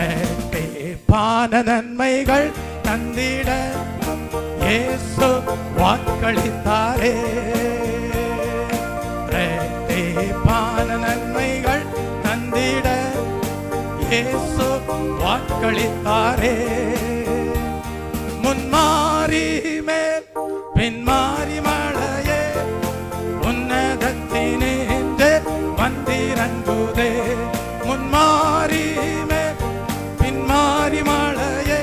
இரட்டிப்பான நன்மைகள் தந்திட இயேசு வாக்களித்தாரே. இரட்டிப்பான நன்மைகள் தந்திட இயேசு வாக்களித்தாரே. முன்மாறி மேல் பின்மாறி மழையே உன்னதத்தினின்று வந்திறங்குதே. முன்மாறி மேல் பின்மாறி மழையே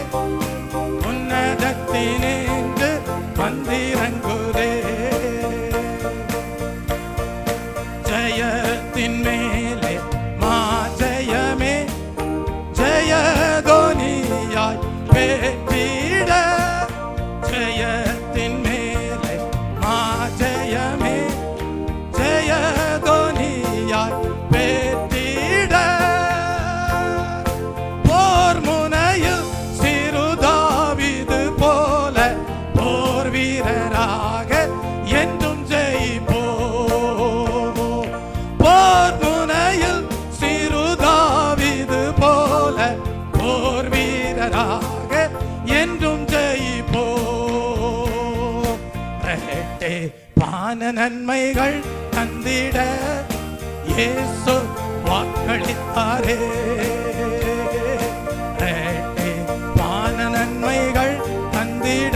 உன்னதத்தினின்று வந்திறங்குதே. ஜெயத்தின் மேலே ஜெயமே ஜெயதோனியாய் பெற்றிட. ஜெயத்தின் மேலே ஜெயமே ஜெயதோனியாய் பெற்றிட. போர் முனையில் சிறுதாவீது போல போர் வீரராக என்றும் ஜெயிப்போம். போர் முனையில் சிறுதாவீது போல போர் வீரராக என்றும் ஜெயிப்போம். இரட்டிப்பான நன்மைகள் தந்திட இயேசு வாக்களித்தாரே. இரட்டிப்பான நன்மைகள் தந்திட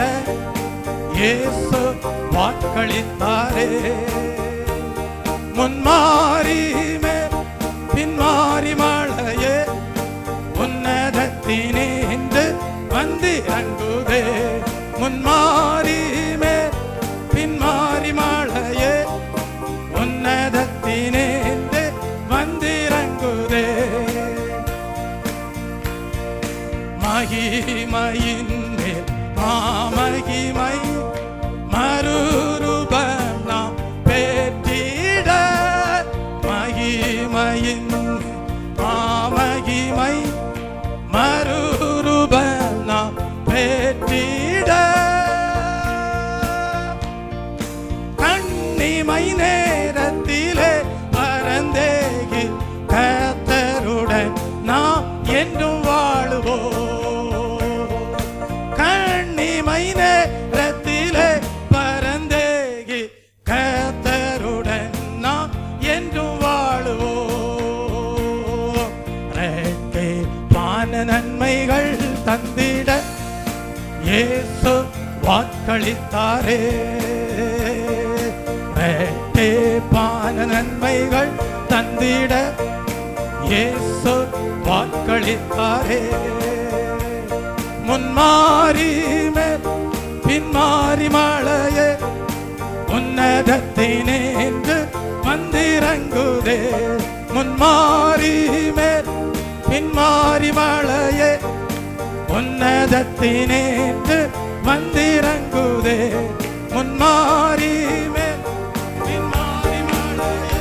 இயேசு வாக்களித்தாரே. முன்மாறி மேல் பின்மாறி மழையே உன்னதத்தினின்று வந்திறங்குதே. முன்மாறி மேல் பின்மாறி மழையே உன்னதத்தினின்று வந்திறங்குதே. மகிமையின் மேல் மாமகிமை மறுரூபம் நாம் பெற்றிட. வாக்களித்தாரே. இரட்டிப்பான நன்மைகள் தந்திட இயேசு வாக்களித்தாரே. முன்மாறி மேல் பின்மாறி மழையே உன்னதத்தினேன்று வந்திறங்குதே. முன்மாறி மேல் பின்மாறி மழையே உன்னதத்தினேன்று வந்திறங்குதே. முன்மாறி மேல் பின்மாறி மழையே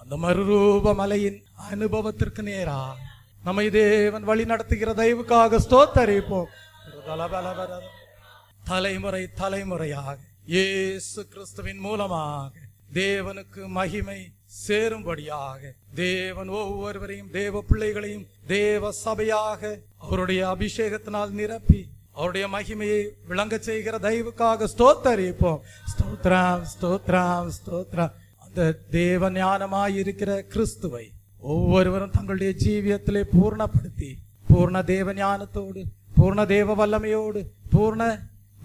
அந்த மறுரூப மலையின் அனுபவத்திற்கு நேரா நம்மை தேவன் வழி நடத்துகிற தயவுக்காக ஸ்தோத்தரிப்போம். தலைமுறை தலைமுறையாக இயேசு கிறிஸ்துவின் மூலமாக தேவனுக்கு மகிமை சேரும்படியாக தேவன் ஒவ்வொருவரையும் தேவ பிள்ளைகளையும் தேவ சபையாக அவருடைய அபிஷேகத்தினால் நிரப்பி அவருடைய மகிமையை விளங்க செய்கிற தயவுக்காக ஸ்தோத்தரிப்போம். ஸ்தோத்ரம் ஸ்தோத்ரம் ஸ்தோத்ரம். அந்த தேவ ஞானமாயிருக்கிற கிறிஸ்துவை ஒவ்வொருவரும் தங்களுடைய ஜீவியத்திலே பூர்ணப்படுத்தி பூர்ண தேவ ஞானத்தோடு பூர்ண தேவ வல்லமையோடு பூர்ண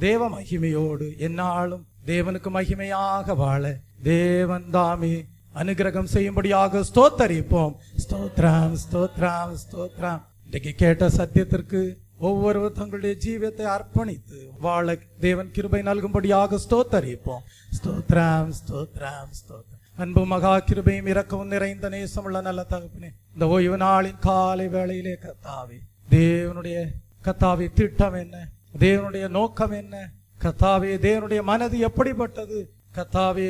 தேவ மகிமையோடு எந்நாளும் தேவனுக்கு மகிமையாக வாழ தேவன் தாமே அனுகிரகம் செய்யும்படியாக ஸ்தோத்தரிப்போம். ஸ்தோத்ரம் ஸ்தோத்ரம் ஸ்தோத்ரம். இன்றைக்கு கேட்ட சத்தியத்திற்கு ஒவ்வொருவர் தங்களுடைய ஜீவியத்தை அர்ப்பணித்து வாழ தேவன் கிருபை நல்கும்படியாக ஸ்தோத்தரிப்போம். ஸ்தோத்ரம் ஸ்தோத்ரம் ஸ்தோத்ரம். அன்பு மகா கிருபையும் இரக்கவும் நிறைந்த நேசமுள்ள நல்ல தகப்பனே, இந்த ஓய்வு நாளின் காலை வேளையிலே கர்த்தாவே தேவனுடைய கர்த்தாவே திட்டம் என்ன, தேவனுடைய நோக்கம் என்ன, கர்த்தாவே தேவனுடைய மனது எப்படிப்பட்டது, கர்த்தாவே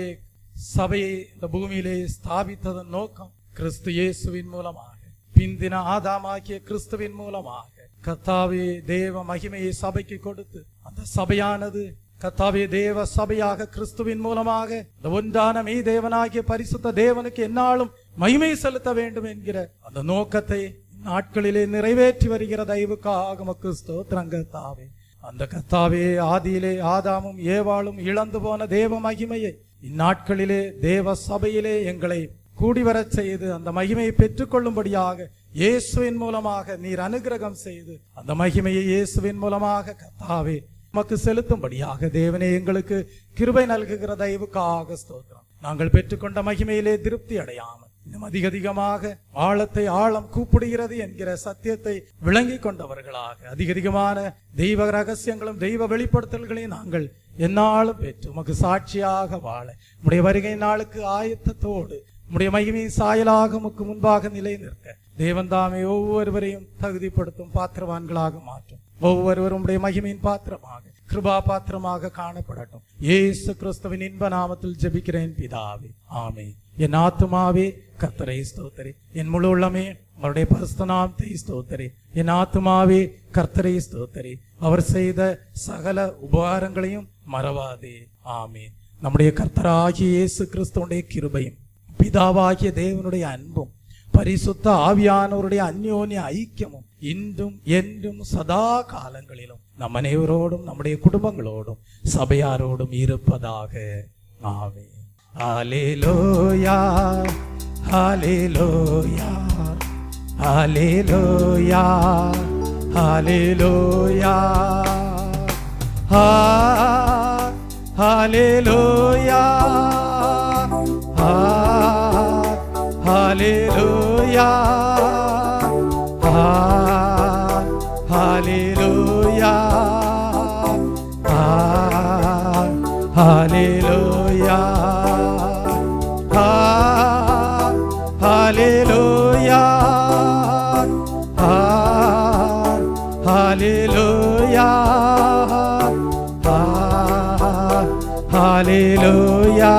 சபையை இந்த பூமியிலே ஸ்தாபித்ததன் நோக்கம் கிறிஸ்து இயேசுவின் மூலமாக பிந்தின ஆதாமாக்கிய கிறிஸ்துவின் மூலமாக கர்த்தாவே தேவ மகிமையை சபைக்கு கொடுத்து அந்த சபையானது கர்த்தாவே தேவ சபையாக கிறிஸ்துவின் மூலமாக இந்த ஒன்றான மெய் தேவனாகிய பரிசுத்த தேவனுக்கு எந்நாளும் மகிமை செலுத்த வேண்டும் என்கிற அந்த நோக்கத்தை நாட்களிலே நிறைவேற்றி வருகிற தயவுக்காக உமக்கு ஸ்தோத்திரம் கர்த்தாவே. அந்த கர்த்தாவே ஆதியிலே ஆதாமும் ஏவாளும் இழந்து போன தேவ மகிமையை இந்நாட்களிலே தேவ சபையிலே எங்களை கூடிவரச் செய்து அந்த மகிமையை பெற்றுக்கொள்ளும்படியாக இயேசுவின் மூலமாக நீர் அனுகிரகம் செய்து அந்த மகிமையை இயேசுவின் மூலமாக கர்த்தாவே உமக்கு செலுத்தும்படியாக தேவனே எங்களுக்கு கிருபை நல்குகிற தயவுக்காக ஸ்தோத்திரம். நாங்கள் பெற்றுக்கொண்ட மகிமையிலே திருப்தி அடையாமல் இன்னும் அதிகமாக ஆழத்தை ஆழம் கூப்பிடுகிறது என்கிற சத்தியத்தை விளங்கி கொண்டவர்களாக அதிகமான தெய்வ ரகசியங்களும் தெய்வ வெளிப்படுத்தல்களையும் நாங்கள் எந்நாளும் பெற்று உமக்கு சாட்சியாக வாழ உம்முடைய வருகை நாளுக்கு ஆயத்தத்தோடு உம்முடைய மகிமையின் சாயலாக உமக்கு முன்பாக நிலை நிற்க தேவன் தாமே ஒவ்வொருவரையும் தகுதிப்படுத்தும் பாத்திரவான்களாக மாற்றும். ஒவ்வொருவரும் உடைய மகிமையின் பாத்திரமாக கிருபா பாத்திரமாக காணப்படட்டும். இயேசு கிறிஸ்துவின் இன்ப நாமத்தில் ஜெபிக்கிறேன் பிதாவே, ஆமென். என் ஆத்துமாவே கர்த்தரை ஸ்தோத்திரி, என் முழு உள்ளமே அவருடைய பரிசுத்த நாமத்தை ஸ்தோத்திரி. என் ஆத்துமாவே கர்த்தரை ஸ்தோத்திரி, அவர் செய்த சகல உபகாரங்களையும் மறவாதே. ஆமென். நம்முடைய கர்த்தராகிய இயேசு கிறிஸ்துவுடைய கிருபையும் பிதாவாகிய தேவனுடைய அன்பும் பரிசுத்த ஆவியானவருடைய அந்யோன்ய ஐக்கியமும் இன்றும் என்றும் சதா காலங்களிலும் நம் அனைவரோடும் நம்முடைய குடும்பங்களோடும் சபையாரோடும் இருப்பதாக. ஆமென். ஹல்லேலூயா, ஹல்லேலூயா, ஹல்லேலூயா, ஹல்லேலூயா, ஹல்லேலூயா, ஹல்லேலூயா, ஹல்லேலூயா, ஹல்லேலூயா, ஹல்லேலூயா, ஹல்லேலூயா, ஹல்லேலூயா,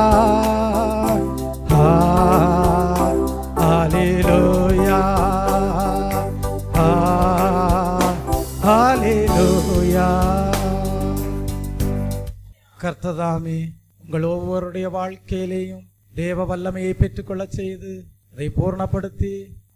ஹல்லேலூயா, ஹல்லேலூயா. கர்த்ததாமே உங்கள் ஒவ்வொருடைய வாழ்க்கையிலேயும் தேவ வல்லமையை பெற்றுக்கொள்ள செய்து அதை பூர்ணப்படுத்தி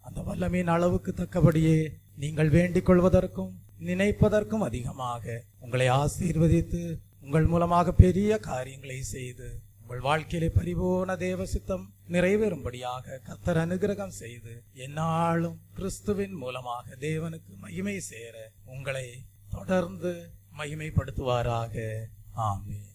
அந்த வல்லமையின் அளவுக்கு தக்கபடியே நீங்கள் வேண்டிக் கொள்வதற்கும் நினைப்பதற்கும் அதிகமாக உங்களை ஆசீர்வதித்து உங்கள் மூலமாக பெரிய காரியங்களை செய்து உங்கள் வாழ்க்கையிலே பரிபூர்ண தேவ சித்தம் நிறைவேறும்படியாக கர்த்தர் அனுகிரகம் செய்து எந்நாளும் கிறிஸ்துவின் மூலமாக தேவனுக்கு மகிமை சேர உங்களை தொடர்ந்து மகிமைப்படுத்துவாராக. ஆமென்.